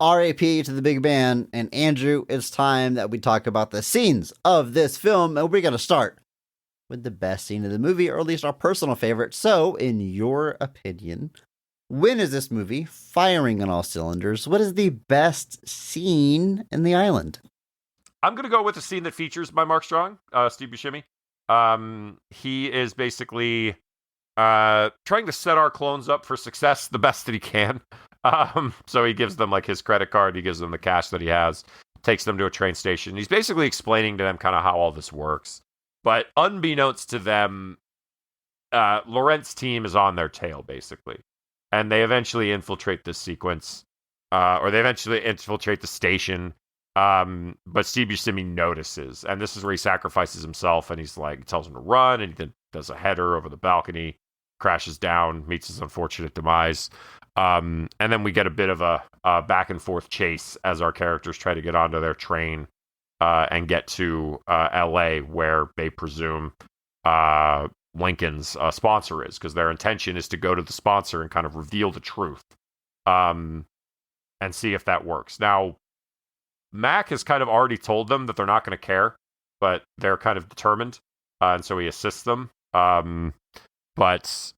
RAP to the big band. And Andrew, it's time that we talk about the scenes of this film, and we're going to start with the best scene of the movie, or at least our personal favorite. So, in your opinion, when is this movie firing on all cylinders? What is the best scene in the island? I'm going to go with the scene that features by Mark Strong, Steve Buscemi. He is basically trying to set our clones up for success the best that he can. So he gives them like his credit card, he gives them the cash that he has, takes them to a train station. He's basically explaining to them kind of how all this works. But unbeknownst to them, Laurent's team is on their tail, basically. And they eventually infiltrate this sequence, or they eventually infiltrate the station. But Steve Buscemi notices, and this is where he sacrifices himself, and he's like, he tells him to run, and he then does a header over the balcony, crashes down, meets his unfortunate demise. And then we get a bit of a back and forth chase as our characters try to get onto their train and get to LA, where they presume Lincoln's sponsor is, because their intention is to go to the sponsor and kind of reveal the truth and see if that works. Now, Mac has kind of already told them that they're not going to care, but they're kind of determined, and so he assists them. But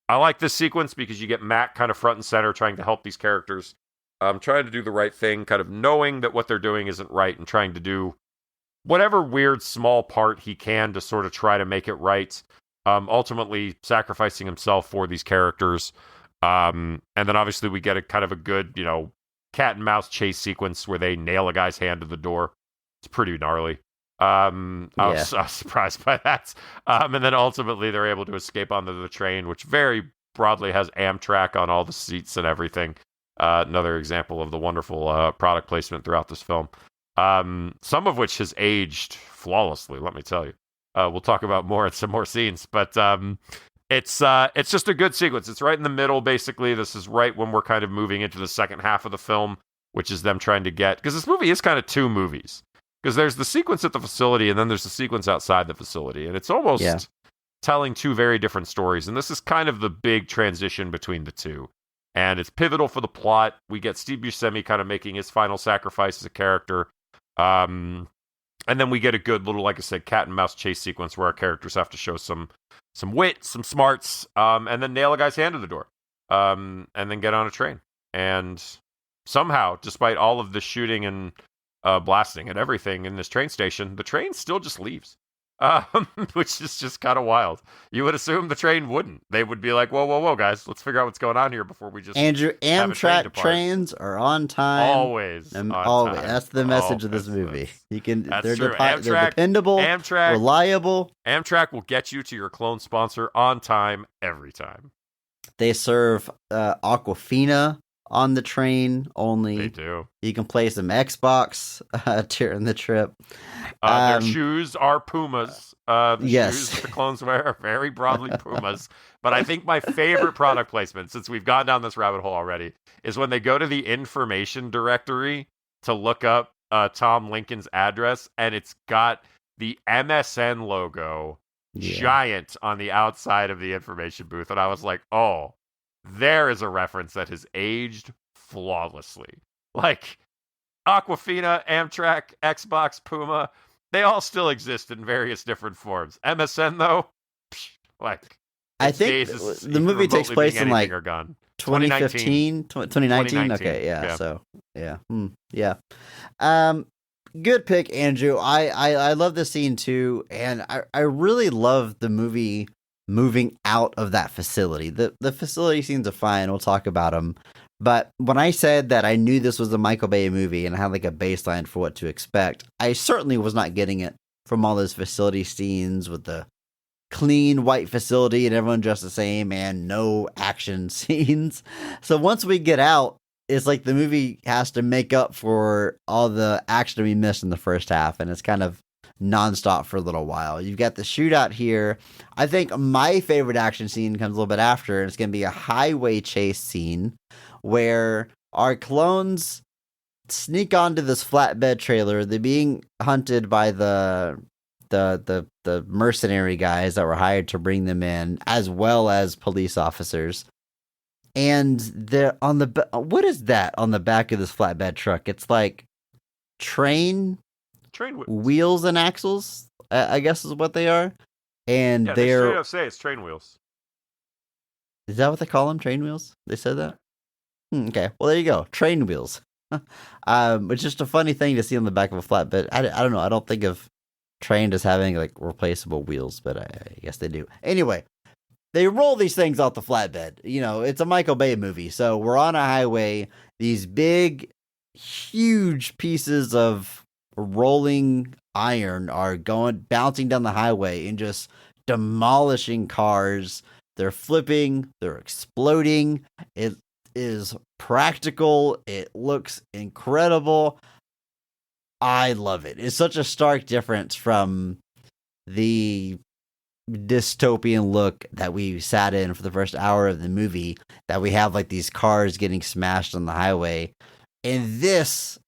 I like this sequence because you get Matt kind of front and center trying to help these characters, trying to do the right thing, kind of knowing that what they're doing isn't right and trying to do whatever weird small part he can to sort of try to make it right. Ultimately sacrificing himself for these characters. And then obviously we get a kind of a good, cat and mouse chase sequence where they nail a guy's hand to the door. It's pretty gnarly. I was surprised by that. And then ultimately they're able to escape onto the train, which very broadly has Amtrak on all the seats and everything. Another example of the wonderful product placement throughout this film. Some of which has aged flawlessly, let me tell you. We'll talk about more in some more scenes, but it's just a good sequence. It's right in the middle, basically. This is right when we're kind of moving into the second half of the film, which is them trying to get... Because this movie is kind of two movies. Because there's the sequence at the facility, and then there's the sequence outside the facility. And it's almost telling two very different stories. And this is kind of the big transition between the two. And it's pivotal for the plot. We get Steve Buscemi kind of making his final sacrifice as a character. And then we get a good little, like I said, cat and mouse chase sequence where our characters have to show some wit, some smarts, and then nail a guy's hand to the door. And then get on a train. And somehow, despite all of the shooting and blasting and everything in this train station, the train still just leaves. Which is just kind of wild. You would assume the train wouldn't. They would be like, whoa, guys, let's figure out what's going on here before we just... Andrew, Amtrak trains are on time. Always. Always. That's the message of this movie. They're Amtrak, dependable, reliable. Amtrak will get you to your clone sponsor on time every time. They serve Aquafina on the train only. They do. You can play some Xbox during the trip. Their shoes are Pumas. The yes. shoes the clones wear are very broadly Pumas. But I think my favorite product placement, since we've gone down this rabbit hole already, is when they go to the information directory to look up Tom Lincoln's address, and it's got the MSN logo giant on the outside of the information booth. And I was like, oh, there is a reference that has aged flawlessly. Like, Aquafina, Amtrak, Xbox, Puma, they all still exist in various different forms. MSN, though, I think the movie takes place in, 2015, 2019? Okay, yeah. So, yeah. Good pick, Andrew. I love this scene, too, and I really love the movie moving out of that facility. The facility scenes are fine. We'll talk about them. But when I said that I knew this was a Michael Bay movie and I had like a baseline for what to expect, I certainly was not getting it from all those facility scenes with the clean white facility and everyone dressed the same and no action scenes. So once we get out, it's like the movie has to make up for all the action we missed in the first half, and it's kind of nonstop for a little while. You've got the shootout here. I think my favorite action scene comes a little bit after, and it's going to be a highway chase scene where our clones sneak onto this flatbed trailer. They're being hunted by the mercenary guys that were hired to bring them in, as well as police officers. And they're on the what is that on the back of this flatbed truck? It's like train wheels and axles, I guess is what they are. And they straight up say it's train wheels. Is that what they call them? Train wheels? They said that? Okay. Well, there you go. Train wheels. It's just a funny thing to see on the back of a flatbed. I don't know. I don't think of train as having like replaceable wheels, but I guess they do. Anyway, they roll these things off the flatbed. It's a Michael Bay movie. So we're on a highway. These big, huge pieces of rolling iron are bouncing down the highway and just demolishing cars. They're flipping, they're exploding. It is practical. It looks incredible. I love it. It's such a stark difference from the dystopian look that we sat in for the first hour of the movie, that we have like these cars getting smashed on the highway. And this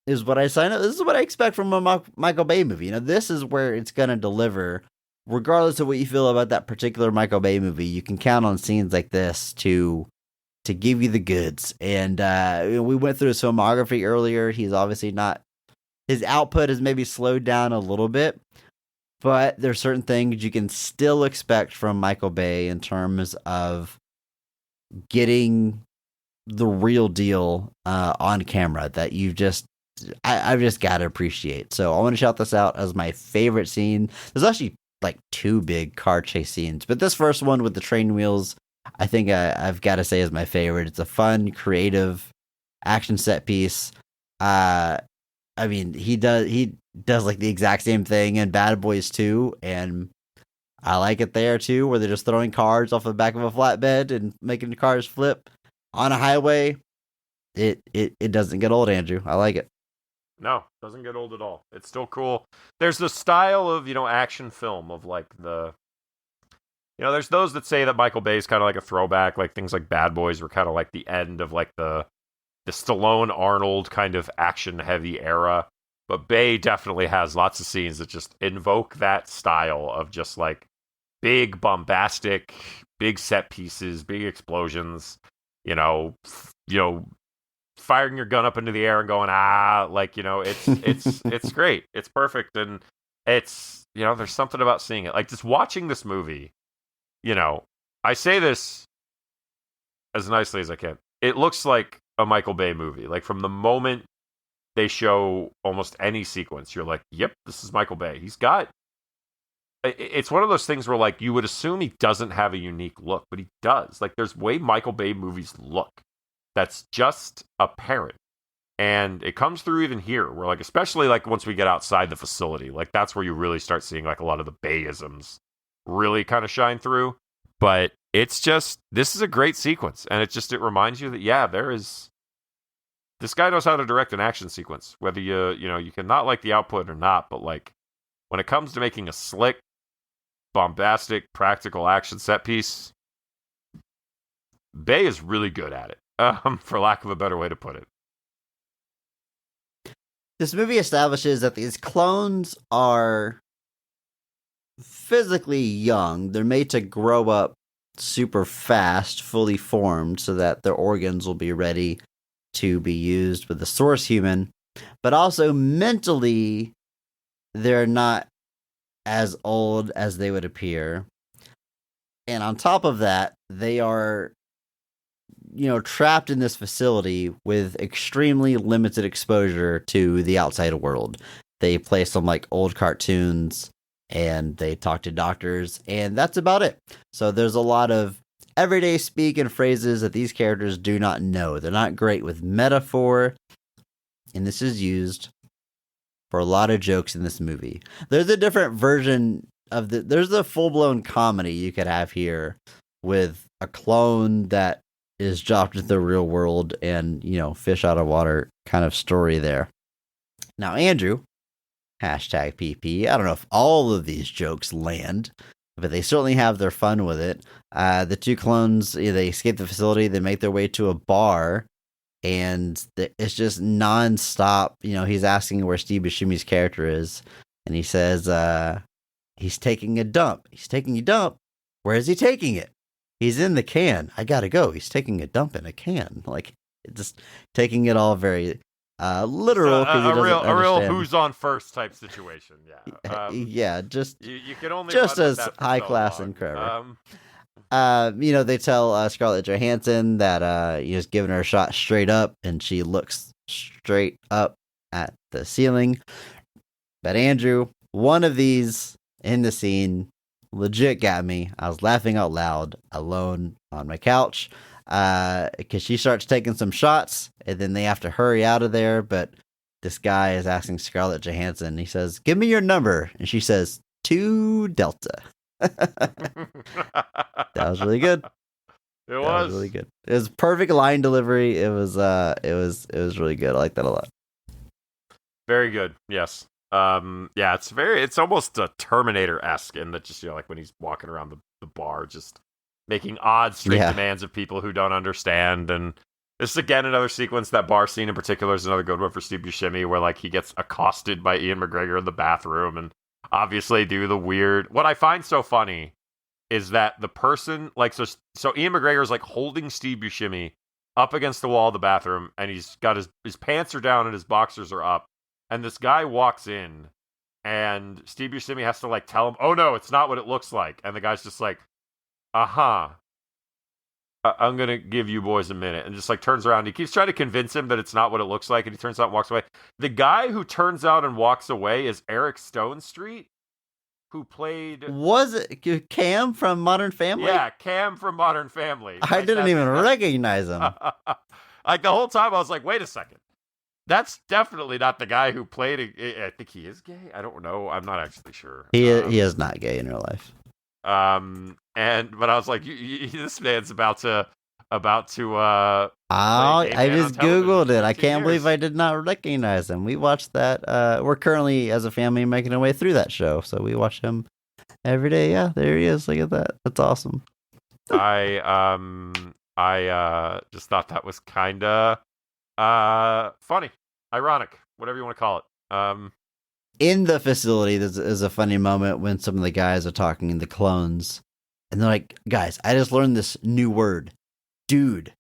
is what I sign up. This is what I expect from a Michael Bay movie. This is where it's going to deliver. Regardless of what you feel about that particular Michael Bay movie, you can count on scenes like this to give you the goods. And we went through his filmography earlier. He's obviously not... His output has maybe slowed down a little bit. but there's certain things you can still expect from Michael Bay in terms of getting the real deal on camera that I've just got to appreciate. So I want to shout this out as my favorite scene. There's actually like 2 big car chase scenes, but this first one with the train wheels, I think I've got to say is my favorite. It's a fun, creative action set piece. I mean, he does like the exact same thing in Bad Boys 2, and I like it there too, where they're just throwing cars off the back of a flatbed and making the cars flip on a highway. It doesn't get old, Andrew. I like it. No, doesn't get old at all. It's still cool. There's the style of, action film of like there's those that say that Michael Bay is kind of like a throwback, like things like Bad Boys were kind of like the end of like the Stallone Arnold kind of action heavy era. But Bay definitely has lots of scenes that just invoke that style of just like big bombastic, big set pieces, big explosions, firing your gun up into the air and going, it's great. It's perfect. And it's, there's something about seeing it. Like just watching this movie, I say this as nicely as I can. It looks like a Michael Bay movie. Like from the moment they show almost any sequence, you're like, yep, this is Michael Bay. It's one of those things where like you would assume he doesn't have a unique look, but he does. Like there's way Michael Bay movies look that's just apparent. And it comes through even here, where like, especially like once we get outside the facility, like that's where you really start seeing like a lot of the Bayisms really kind of shine through. But it's just, this is a great sequence. And it reminds you that, this guy knows how to direct an action sequence, whether you can not like the output or not. But like when it comes to making a slick, bombastic, practical action set piece, Bay is really good at it. For lack of a better way to put it. This movie establishes that these clones are physically young. They're made to grow up super fast, fully formed, so that their organs will be ready to be used with the source human. But also mentally, they're not as old as they would appear. And on top of that, they are trapped in this facility with extremely limited exposure to the outside world. They play some like old cartoons and they talk to doctors, and that's about it. So there's a lot of everyday speak and phrases that these characters do not know. They're not great with metaphor, and this is used for a lot of jokes in this movie. There's a different version of there's the full-blown comedy you could have here with a clone that is dropped into the real world and, fish out of water kind of story there. Now, Andrew, hashtag PP, I don't know if all of these jokes land, but they certainly have their fun with it. The 2 clones, they escape the facility, they make their way to a bar, and it's just nonstop. He's asking where Steve Buscemi's character is, and he says, he's taking a dump. He's taking a dump? Where is he taking it? He's in the can. I gotta go. He's taking a dump in a can. Like, just taking it all very literal. A real who's on first type situation. Yeah. Yeah. Just you can only just run as with that for high so class long. and clever. They tell Scarlett Johansson that he's giving her a shot straight up, and she looks straight up at the ceiling. But Andrew, one of these in the scene legit got me. I was laughing out loud alone on my couch because she starts taking some shots, and then they have to hurry out of there. But this guy is asking Scarlett Johansson. He says, "Give me your number," and she says, "2 Delta." That was really good. It was really good. It was perfect line delivery. It was really good. I like that a lot. Very good. Yes. It's almost a Terminator-esque in that just, like when he's walking around the bar, just making odd straight demands of people who don't understand. And this is again another sequence. That bar scene in particular is another good one for Steve Buscemi, where like he gets accosted by Ian McGregor in the bathroom, and obviously do the weird. What I find so funny is that the person like so Ian McGregor is like holding Steve Buscemi up against the wall of the bathroom, and he's got his pants are down and his boxers are up. And this guy walks in and Steve Buscemi has to like tell him, "Oh no, it's not what it looks like," and the guy's just like, "Uh-huh. I'm gonna give you boys a minute," and just like turns around. He keeps trying to convince him that it's not what it looks like, and he turns out and walks away. The guy who turns out and walks away is Eric Stone Street, who played Was it Cam from Modern Family? yeah Cam from Modern Family. I Like, didn't even recognize him. like the whole time, I was like, "Wait a second, that's definitely not the guy who played." I think he is gay. I don't know. I'm not actually sure. He is not gay in real life. But I was like, this man's about to. I man just on television Googled for it. I 15 can't believe years. I did not recognize him. We watched that. We're currently, as a family, making our way through that show. So we watch him every day. Yeah, there he is. Look at that. That's awesome. I just thought that was kind of funny, ironic, whatever you want to call it. In the facility, there's a funny moment when some of the guys are talking, the clones, and they're like, guys, I just learned this new word. Dude.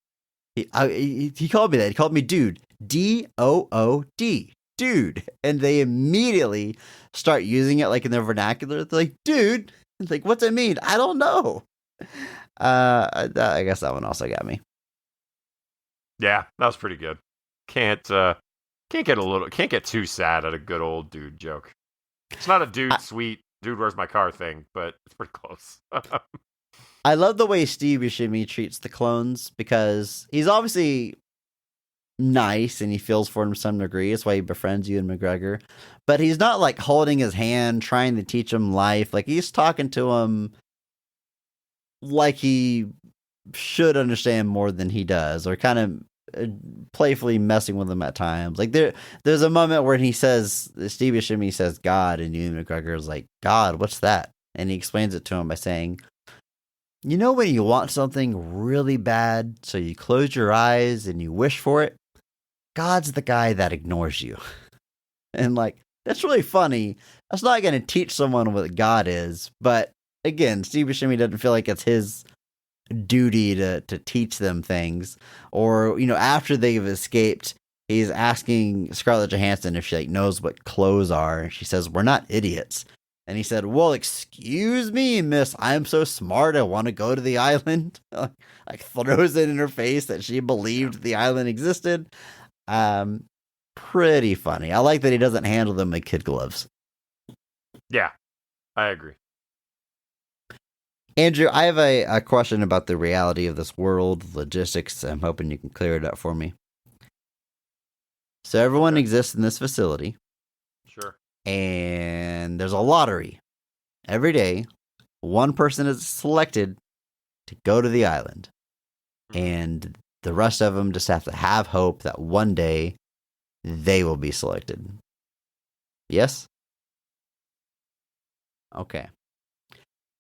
He called me that. He called me dude. D-O-O-D. Dude. And they immediately start using it like in their vernacular. They're like, dude. It's like, what's it mean? I don't know. I guess that one also got me. Yeah, that was pretty good. Can't get too sad at a good old dude joke. It's not a dude sweet dude where's my car thing, but it's pretty close. I love the way Steve Buscemi treats the clones because he's obviously nice and he feels for them to some degree. That's why he befriends Ewan McGregor. But he's not like holding his hand, trying to teach him life. Like he's talking to him like he should understand more than he does, or kind of playfully messing with him at times. Like there's a moment where he says, Steve Buscemi says God, and Ewan McGregor is like, God, what's that? And he explains it to him by saying, you know when you want something really bad, so you close your eyes and you wish for it? God's the guy that ignores you. And like, that's really funny. That's not going to teach someone what God is. But again, Steve Buscemi doesn't feel like it's his duty to teach them things. Or, you know, after they've escaped, he's asking Scarlett Johansson if she like knows what clothes are. And she says, we're not idiots. And he said, well, excuse me, miss, I'm so smart, I want to go to the island. Like, throws it in her face that she believed the island existed. Pretty funny. I like that he doesn't handle them like kid gloves. Yeah, I agree. Andrew, I have a question about the reality of this world, logistics. I'm hoping you can clear it up for me. So everyone exists in this facility. Sure. And there's a lottery. Every day, one person is selected to go to the island. And the rest of them just have to have hope that one day they will be selected. Yes? Okay.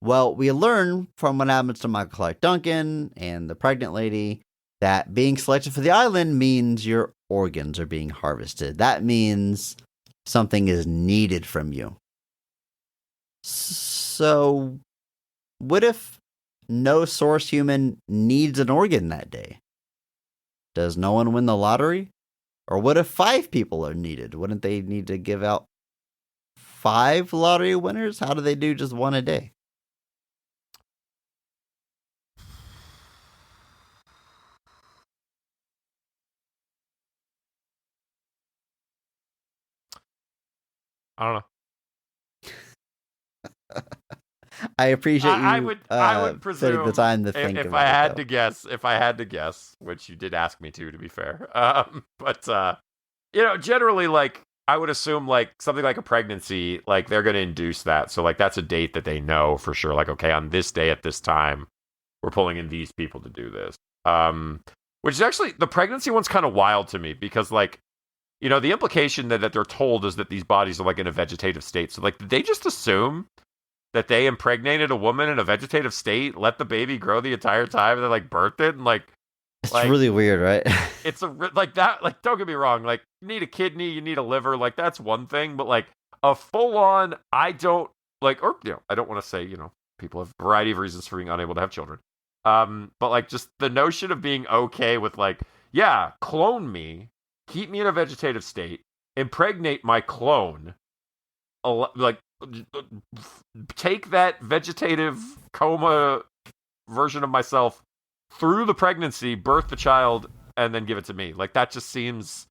Well, we learn from what happens to Michael Clark Duncan and the pregnant lady that being selected for the island means your organs are being harvested. That means something is needed from you. So, what if no source human needs an organ that day? Does no one win the lottery? Or what if 5 people are needed? Wouldn't they need to give out 5 lottery winners? How do they do just one a day? I don't know. I appreciate you. I would presume taking the time to think if about I had it, to guess, which you did ask me to be fair. But you know, generally, like I would assume, like something like a pregnancy, like they're going to induce that. So like that's a date that they know for sure. Like okay, on this day at this time, we're pulling in these people to do this. Which is actually the pregnancy one's kind of wild to me because like, you know, the implication that they're told is that these bodies are like in a vegetative state. So like, did they just assume that they impregnated a woman in a vegetative state, let the baby grow the entire time, and then like birthed it, and like it's really weird, right? It's like that. Like, don't get me wrong. Like, you need a kidney, you need a liver. Like, that's one thing. But like a full on, I don't like, or you know, I don't want to say, you know, people have a variety of reasons for being unable to have children. But like just the notion of being okay with like, yeah, clone me, keep me in a vegetative state, impregnate my clone, like take that vegetative coma version of myself through the pregnancy, birth the child, and then give it to me. Like, that just seems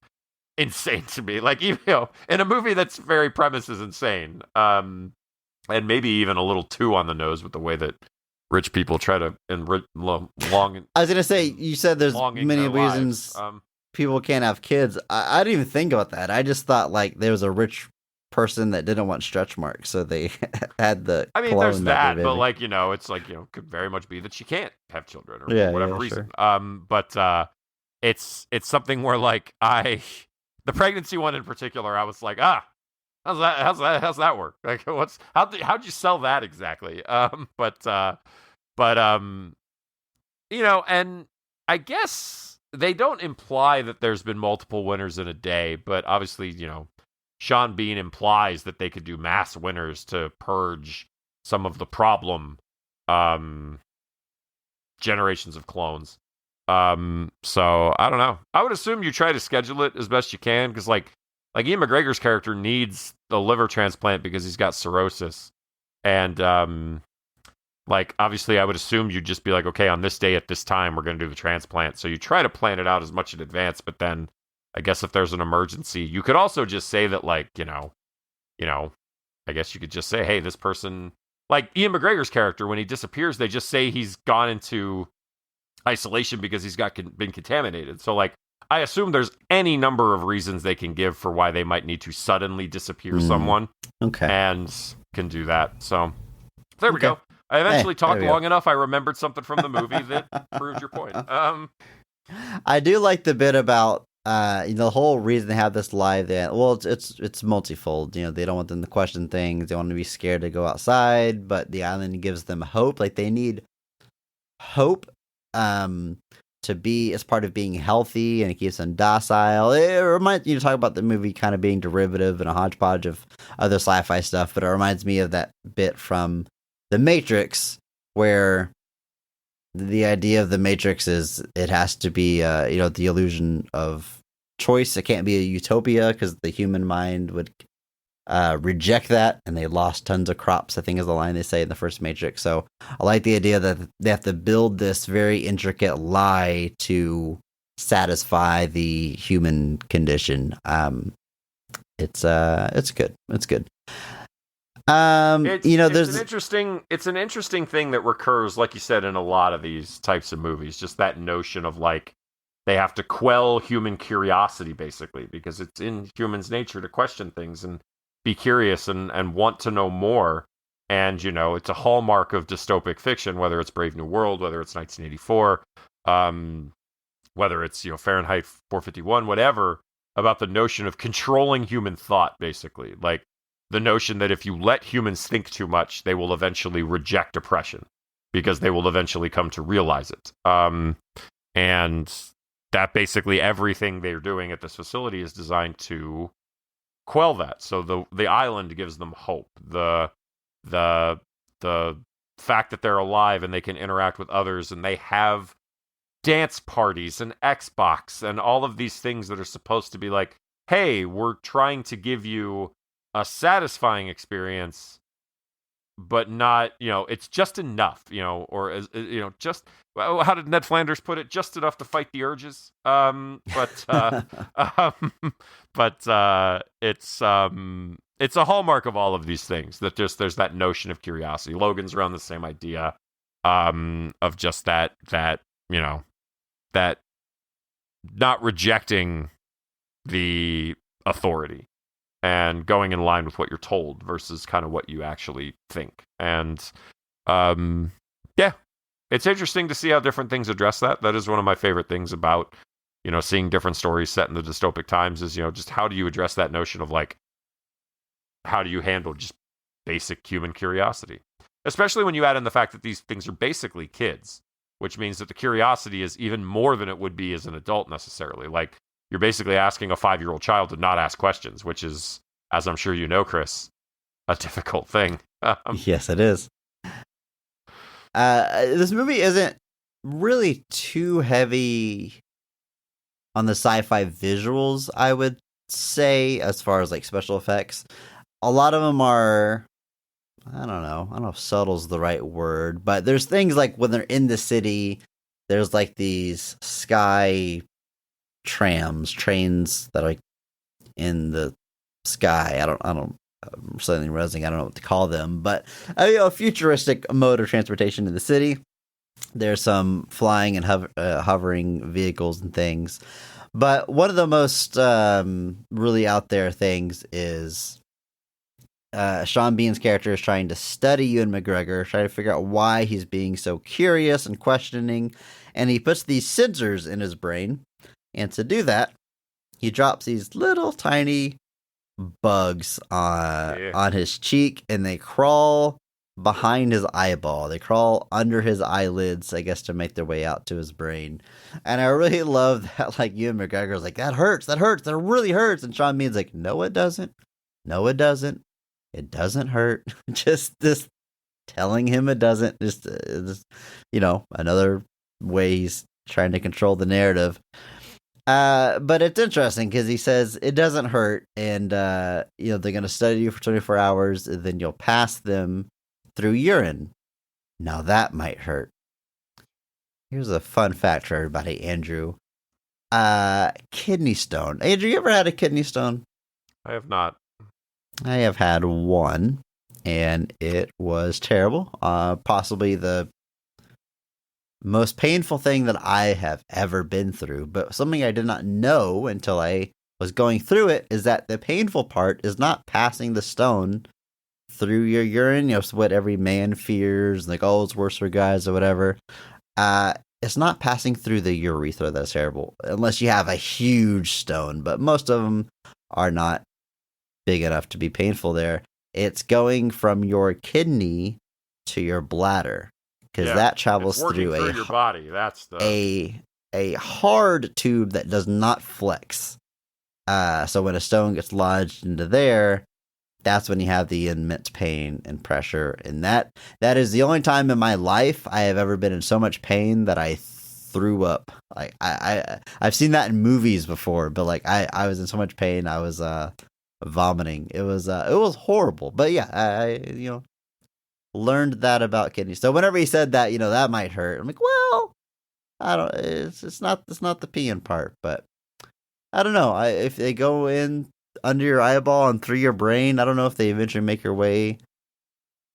insane to me. Like, even, in a movie that's very premise is insane, and maybe even a little too on the nose with the way that rich people try to long. I was gonna say, you said there's many reasons people can't have kids. I didn't even think about that. I just thought like there was a rich person that didn't want stretch marks, so they had the. I mean, there's that, but like it's like could very much be that she can't have children or for whatever reason. Sure. But it's something where like the pregnancy one in particular, I was like, how's that work? Like, how'd you sell that exactly? But and I guess they don't imply that there's been multiple winners in a day, but obviously, Sean Bean implies that they could do mass winners to purge some of the problem generations of clones. So I don't know. I would assume you try to schedule it as best you can, because like Ian McGregor's character needs the liver transplant because he's got cirrhosis, and like obviously I would assume you'd just be like, okay, on this day at this time we're going to do the transplant. So you try to plan it out as much in advance, but then I guess if there's an emergency, you could also just say that like I guess you could just say, hey, this person, like Ian McGregor's character, when he disappears, they just say he's gone into isolation because he's been contaminated. So like I assume there's any number of reasons they can give for why they might need to suddenly disappear someone. Okay. And can do that. So there we go. I eventually talked long enough. I remembered something from the movie that proved your point. I do like the bit about the whole reason they have this live. Well, it's multifold. They don't want them to question things. They want to be scared to go outside, but the island gives them hope. Like they need hope to be as part of being healthy, and it keeps them docile. It reminds you to talk about the movie kind of being derivative and a hodgepodge of other sci-fi stuff, but it reminds me of that bit from The Matrix where the idea of the Matrix is it has to be the illusion of choice. It can't be a utopia because the human mind would reject that, and they lost tons of crops, I think is the line they say in the first Matrix. So I like the idea that they have to build this very intricate lie to satisfy the human condition. It's good. It's good. It's an interesting thing that recurs, like you said, in a lot of these types of movies. Just that notion of like they have to quell human curiosity, basically, because it's in humans' nature to question things and be curious and want to know more. And it's a hallmark of dystopic fiction, whether it's Brave New World, whether it's 1984, whether it's Fahrenheit 451, whatever, about the notion of controlling human thought, basically, like the notion that if you let humans think too much, they will eventually reject oppression because they will eventually come to realize it. And that basically everything they're doing at this facility is designed to quell that. So the island gives them hope. The fact that they're alive and they can interact with others and they have dance parties and Xbox and all of these things that are supposed to be like, hey, we're trying to give you a satisfying experience, but not, it's just enough, or just, how did Ned Flanders put it? Just enough to fight the urges. But it's a hallmark of all of these things that there's that notion of curiosity. Logan's around the same idea, of just that not rejecting the authority and going in line with what you're told versus kind of what you actually think. And it's interesting to see how different things address that. That is one of my favorite things about, seeing different stories set in the dystopic times is, just how do you address that notion of like, how do you handle just basic human curiosity? Especially when you add in the fact that these things are basically kids, which means that the curiosity is even more than it would be as an adult necessarily. Like, you're basically asking a 5-year-old child to not ask questions, which is, as I'm sure you know, Chris, a difficult thing. Yes, it is. This movie isn't really too heavy on the sci-fi visuals, I would say, as far as like special effects. a lot of them are, I don't know if subtle's the right word, but there's things like when they're in the city, there's like these sky trains that are like in the sky. I'm suddenly realizing I don't know what to call them, but a futuristic mode of transportation in the city. There's some flying and hovering vehicles and things. But one of the most really out there things is Sean Bean's character is trying to study Ewan McGregor, trying to figure out why he's being so curious and questioning. And he puts these sensors in his brain. And to do that, he drops these little tiny bugs on his cheek, and they crawl behind his eyeball. They crawl under his eyelids, I guess, to make their way out to his brain. And I really love that, like, Ewan McGregor's like, that hurts, that really hurts. And Sean Bean's like, no, it doesn't. No, it doesn't. It doesn't hurt. Just this telling him it doesn't. Just, another way he's trying to control the narrative. But it's interesting because he says it doesn't hurt, and they're going to study you for 24 hours, and then you'll pass them through urine. Now that might hurt. Here's a fun fact for everybody, Andrew. Kidney stone. Andrew, you ever had a kidney stone? I have not. I have had one, and it was terrible. Possibly the most painful thing that I have ever been through. But something I did not know until I was going through it is that the painful part is not passing the stone through your urine. It's what every man fears, like, oh, it's worse for guys or whatever. It's not passing through the urethra that's terrible, unless you have a huge stone. But most of them are not big enough to be painful there. It's going from your kidney to your bladder, because that travels through your body. That's a hard tube that does not flex. So when a stone gets lodged into there, that's when you have the immense pain and pressure. And that is the only time in my life I have ever been in so much pain that I threw up. Like I've seen that in movies before, but like I was in so much pain I was vomiting. It was horrible. But yeah, I learned that about kidneys. So whenever he said that, that might hurt, I'm like, well, I don't. It's not the peeing part, but I don't know. If they go in under your eyeball and through your brain, I don't know if they eventually make your way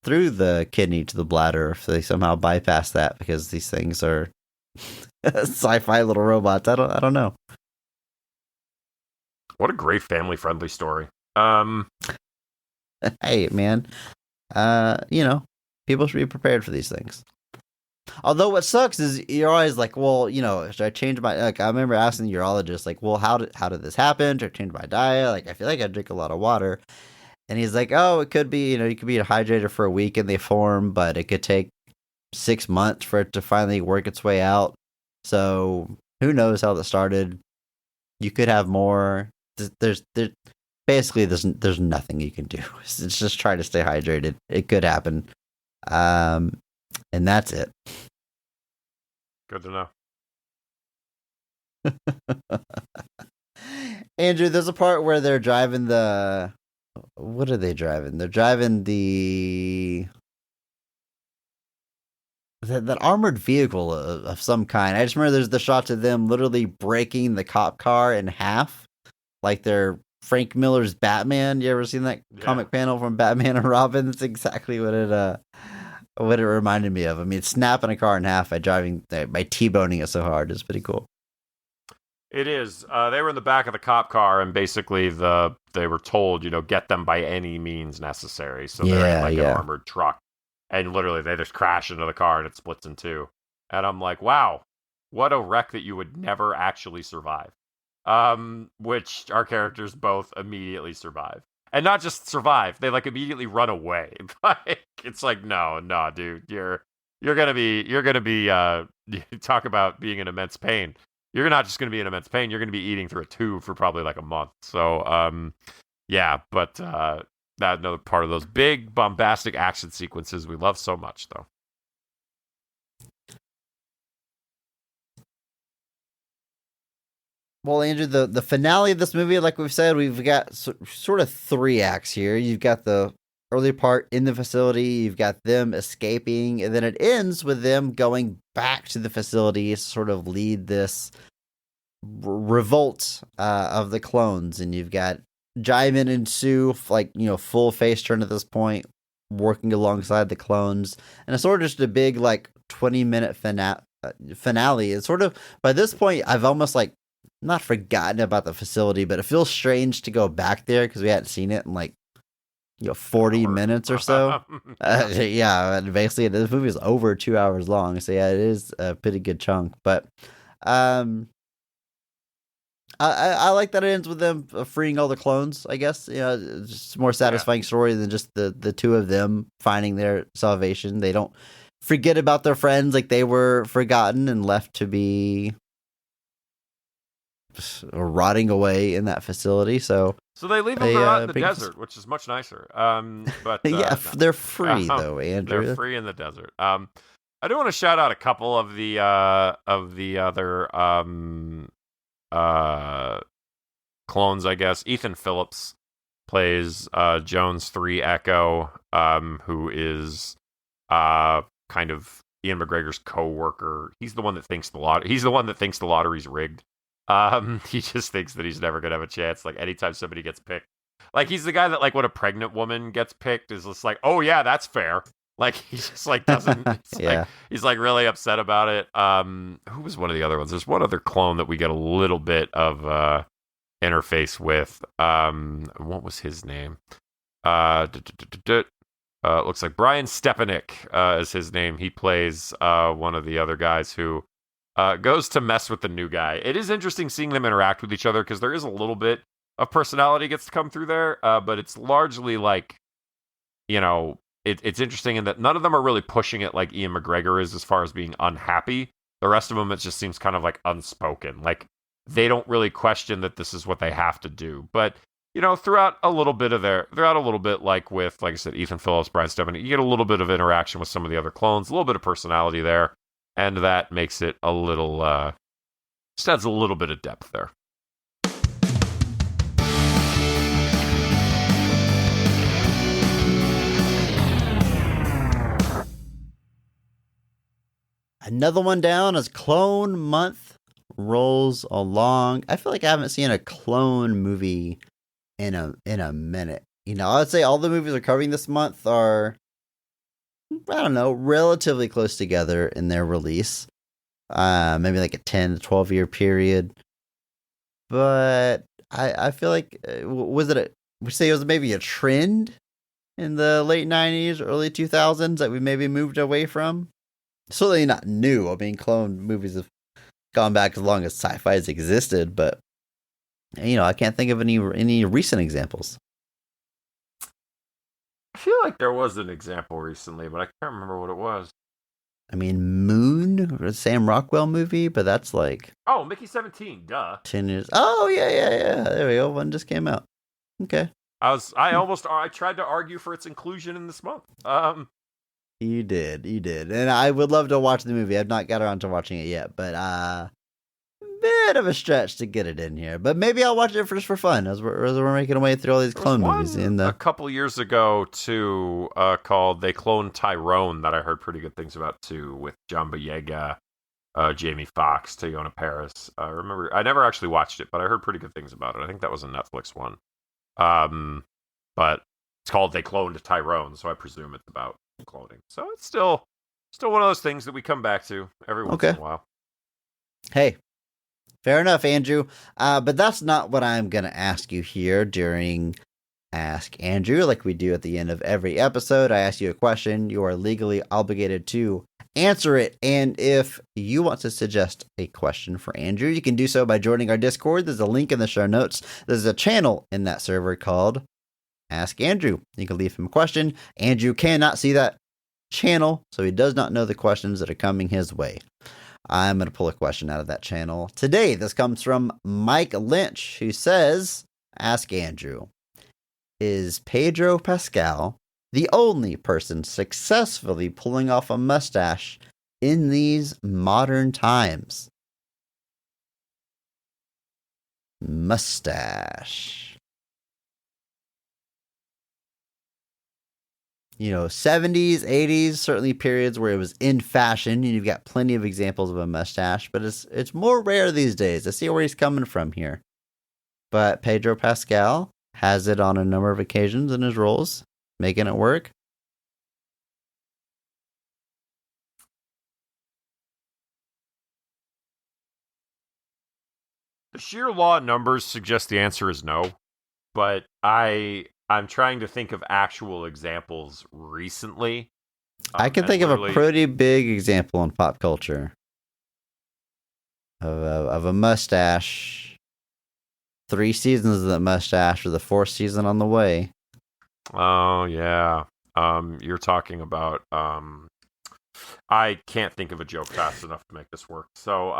through the kidney to the bladder, if they somehow bypass that, because these things are sci-fi little robots. I don't know. What a great family-friendly story. Hey, man. People should be prepared for these things. Although what sucks is you're always like, well, should I change my, like, I remember asking the urologist, like, well, how did this happen? Should I change my diet? Like, I feel like I drink a lot of water. And he's like, oh, it could be, you could be dehydrated for a week and they form, but it could take 6 months for it to finally work its way out. So who knows how that started? You could have more. There's nothing you can do. It's just try to stay hydrated. It could happen. And that's it. Good to know. Andrew, there's a part where they're driving what are they driving? They're driving that armored vehicle of some kind. I just remember there's the shots of them literally breaking the cop car in half, like they're Frank Miller's Batman. You ever seen that comic panel from Batman and Robin? That's exactly what it reminded me of. I mean, snapping a car in half by T-boning it so hard is pretty cool. It is. They were in the back of the cop car, and basically they were told, get them by any means necessary. So they're in an armored truck, and literally they just crash into the car and it splits in two. And I'm like, wow, what a wreck that you would never actually survive. Which our characters both immediately survive. And not just survive, they like immediately run away. Like, it's like, no, dude, you're gonna be talk about being in immense pain. You're not just gonna be in immense pain, you're gonna be eating through a tube for probably like a month. So but that another part of those big bombastic action sequences we love so much, though. Well, Andrew, the finale of this movie, like we've said, we've got sort of 3 acts here. You've got the early part in the facility, you've got them escaping, and then it ends with them going back to the facility to sort of lead this revolt of the clones. And you've got Jaimin and Sue, like, full face turn at this point, working alongside the clones. And it's sort of just a big, like, 20-minute finale. It's sort of, by this point, I've almost, like, not forgotten about the facility, but it feels strange to go back there because we hadn't seen it in, like, 40 minutes or so. Yeah, basically, this movie is over 2 hours long. So, yeah, it is a pretty good chunk. But, I like that it ends with them freeing all the clones, I guess. It's just a more satisfying story than just the 2 of them finding their salvation. They don't forget about their friends like they were forgotten and left to be rotting away in that facility. So they leave them to rot in the desert, which is much nicer. But yeah, they're free though, Andrew. They're free in the desert. I do want to shout out a couple of the other clones, I guess. Ethan Phillips plays Jones 3 Echo, who is kind of Ian McGregor's co-worker. He's the one that thinks the lottery's rigged. He just thinks that he's never gonna have a chance. Like, anytime somebody gets picked, like, he's the guy that, like, when a pregnant woman gets picked, is just like, oh yeah, that's fair. Like, he just, like, doesn't. Yeah. He's like really upset about it. Who was one of the other ones? There's one other clone that we get a little bit of interface with. What was his name? Looks like Brian Stepanek is his name. He plays one of the other guys who goes to mess with the new guy. It is interesting seeing them interact with each other because there is a little bit of personality gets to come through there, but it's largely like, it's interesting in that none of them are really pushing it like Ian McGregor is as far as being unhappy. The rest of them, it just seems kind of like unspoken. Like, they don't really question that this is what they have to do. But, throughout a little bit, like with, like I said, Ethan Phillips, Brian Stepanek, you get a little bit of interaction with some of the other clones, a little bit of personality there. And that makes it a little, just adds a little bit of depth there. Another one down as Clone Month rolls along. I feel like I haven't seen a clone movie in a minute. I would say all the movies we're covering this month are, I don't know, relatively close together in their release. Maybe like a 10 to 12 year period. But I feel like, would say it was maybe a trend in the late 90s, early 2000s that we maybe moved away from? Certainly not new. I mean, clone movies have gone back as long as sci-fi has existed, but I can't think of any recent examples. I feel like there was an example recently, but I can't remember what it was. I mean, Moon, the Sam Rockwell movie, but that's like... Oh, Mickey 17, duh. 10 years... Oh, yeah. There we go. One just came out. Okay. I tried to argue for its inclusion in this month. You did. And I would love to watch the movie. I've not got around to watching it yet, but bit of a stretch to get it in here. But maybe I'll watch it just for fun as we're making our way through all these clone movies. A couple years ago, too, called They Cloned Tyrone that I heard pretty good things about, too, with John Boyega, Jamie Foxx, Teyonah Parris. I never actually watched it, but I heard pretty good things about it. I think that was a Netflix one. But it's called They Cloned Tyrone, so I presume it's about cloning. So it's still one of those things that we come back to every once in a while. Hey, fair enough, Andrew. But that's not what I'm going to ask you here during Ask Andrew. Like we do at the end of every episode, I ask you a question. You are legally obligated to answer it. And if you want to suggest a question for Andrew, you can do so by joining our Discord. There's a link in the show notes. There's a channel in that server called Ask Andrew. You can leave him a question. Andrew cannot see that channel, so he does not know the questions that are coming his way. I'm going to pull a question out of that channel today. This comes from Mike Lynch, who says, Ask Andrew, is Pedro Pascal the only person successfully pulling off a mustache in these modern times? mustache. 70s, 80s, certainly periods where it was in fashion, and you've got plenty of examples of a mustache, but it's more rare these days. I see where he's coming from here. But Pedro Pascal has it on a number of occasions in his roles, making it work. The sheer law of numbers suggest the answer is no, but I'm trying to think of actual examples recently. I can think of a pretty big example in pop culture of a mustache. 3 seasons of that mustache, or the 4th season on the way. Oh yeah. You're talking about. I can't think of a joke fast enough to make this work. So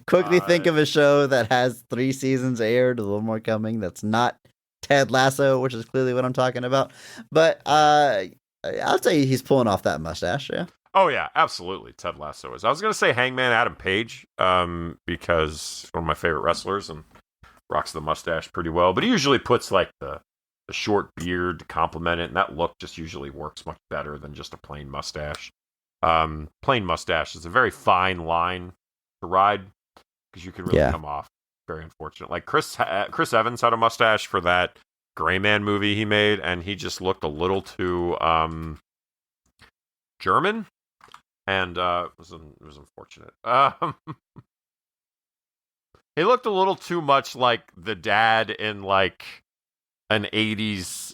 quickly think of a show that has 3 seasons aired. A little more coming. That's not Ted Lasso, which is clearly what I'm talking about. But I'll say he's pulling off that mustache. Yeah. Oh yeah, absolutely. Ted Lasso is. I was gonna say Hangman Adam Page, because one of my favorite wrestlers and rocks the mustache pretty well. But he usually puts like the short beard to complement it, and that look just usually works much better than just a plain mustache. Plain mustache is a very fine line to ride because you can really come off very unfortunate. Like Chris Evans had a mustache for that Gray Man movie he made, and he just looked a little too German, and it was unfortunate. He looked a little too much like the dad in like an 80s,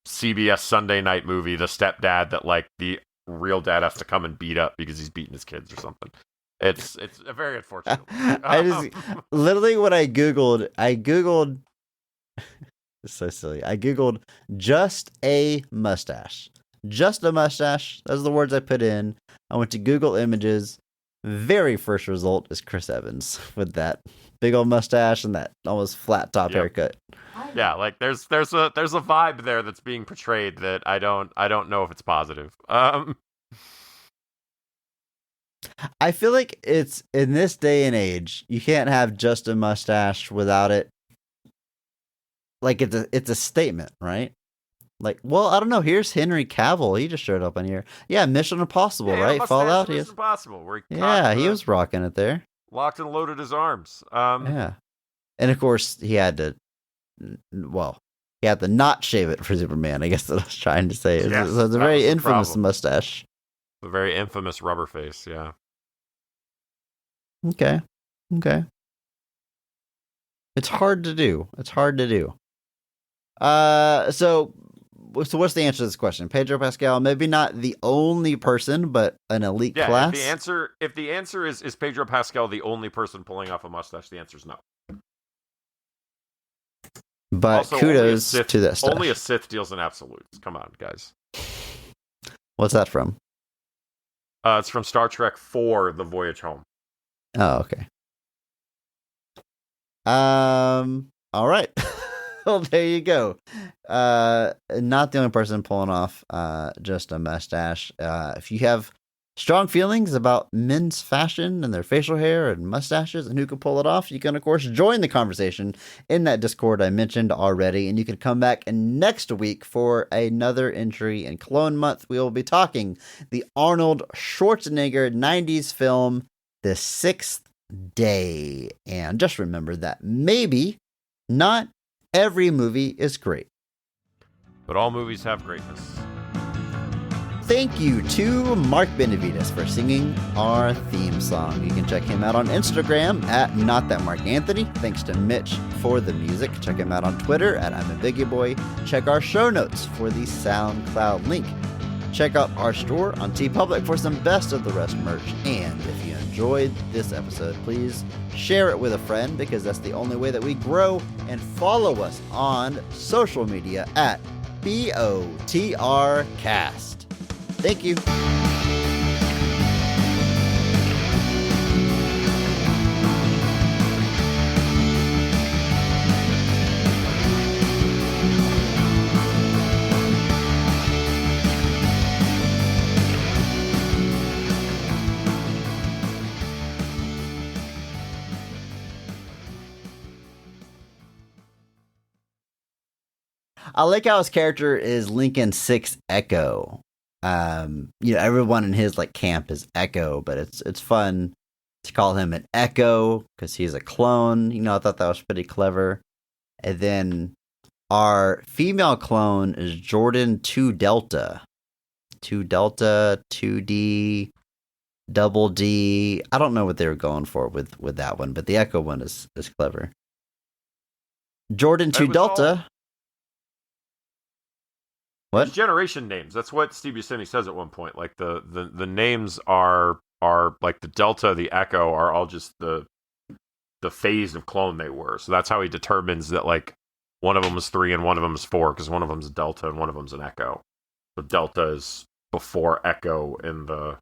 CBS Sunday night movie, the stepdad that like the real dad has to come and beat up because he's beating his kids or something. It's a very unfortunate. I just literally what I googled it's so silly. I googled just a mustache. Just a mustache. Those are the words I put in. I went to Google Images. Very first result is Chris Evans with that big old mustache and that almost flat top haircut. Yeah, like there's a vibe there that's being portrayed that I don't know if it's positive. I feel like it's in this day and age, you can't have just a mustache without it. Like it's a statement, right? Like, well, I don't know. Here's Henry Cavill. He just showed up on here. Yeah, Mission Impossible, right? Fallout. Mission Impossible. Where he was rocking it there. Locked and loaded his arms. Yeah, and of course he had to. Well, he had to not shave it for Superman. I guess that I was trying to say. Yes, so it's a very infamous mustache. A very infamous rubber face. Yeah. Okay. It's hard to do. So what's the answer to this question? Pedro Pascal, maybe not the only person, but an elite class? If the answer is Pedro Pascal the only person pulling off a mustache, the answer is no. But also, kudos to that stuff. Only a Sith deals in absolutes. Come on, guys. What's that from? It's from Star Trek IV, The Voyage Home. Oh, okay. All right. Well, there you go. Not the only person pulling off just a mustache. If you have strong feelings about men's fashion and their facial hair and mustaches and who can pull it off, you can, of course, join the conversation in that Discord I mentioned already. And you can come back next week for another entry in Clone Month. We will be talking the Arnold Schwarzenegger 90s film, The Sixth Day. And just remember that maybe not every movie is great, but all movies have greatness. Thank you to Mark Benavides for singing our theme song. You can check him out on Instagram at NotThatMarkAnthony. Thanks to Mitch for the music. Check him out on Twitter at I'm a Biggie Boy. Check our show notes for the SoundCloud link. Check out our store on TeePublic for some Best of the Rest merch. And if you enjoyed this episode, please share it with a friend, because that's the only way that we grow. And follow us on social media at BOTRcast. Thank you. I like how his character is Lincoln 6 Echo. Everyone in his like camp is Echo, but it's fun to call him an Echo because he's a clone. I thought that was pretty clever. And then our female clone is Jordan 2 Delta. 2 Delta, 2D, double D. I don't know what they were going for with that one, but the Echo one is clever. Jordan 2 Delta. What? It's generation names. That's what Steve Buscemi says at one point. Like the names are like the Delta, the Echo are all just the phase of clone they were. So that's how he determines that like one of them is 3 and one of them is 4 because one of them is Delta and one of them is an Echo. So Delta is before Echo in the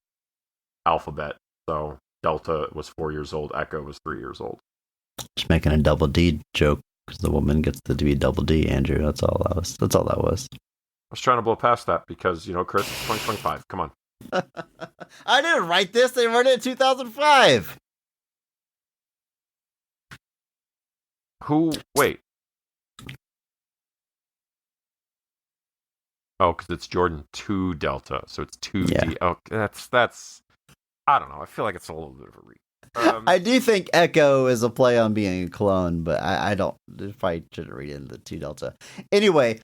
alphabet. So Delta was 4 years old. Echo was 3 years old. Just making a double D joke because the woman gets to be double D. Andrew, that's all that was. I was trying to blow past that because Chris, it's 2025. Come on. I didn't write this. They wrote it in 2005. Wait. Oh, because it's Jordan 2 Delta, so it's 2D. Yeah. Oh, that's. I don't know. I feel like it's a little bit of a read. I do think Echo is a play on being a clone, but I don't. If I shouldn't read into the 2 Delta. Anyway,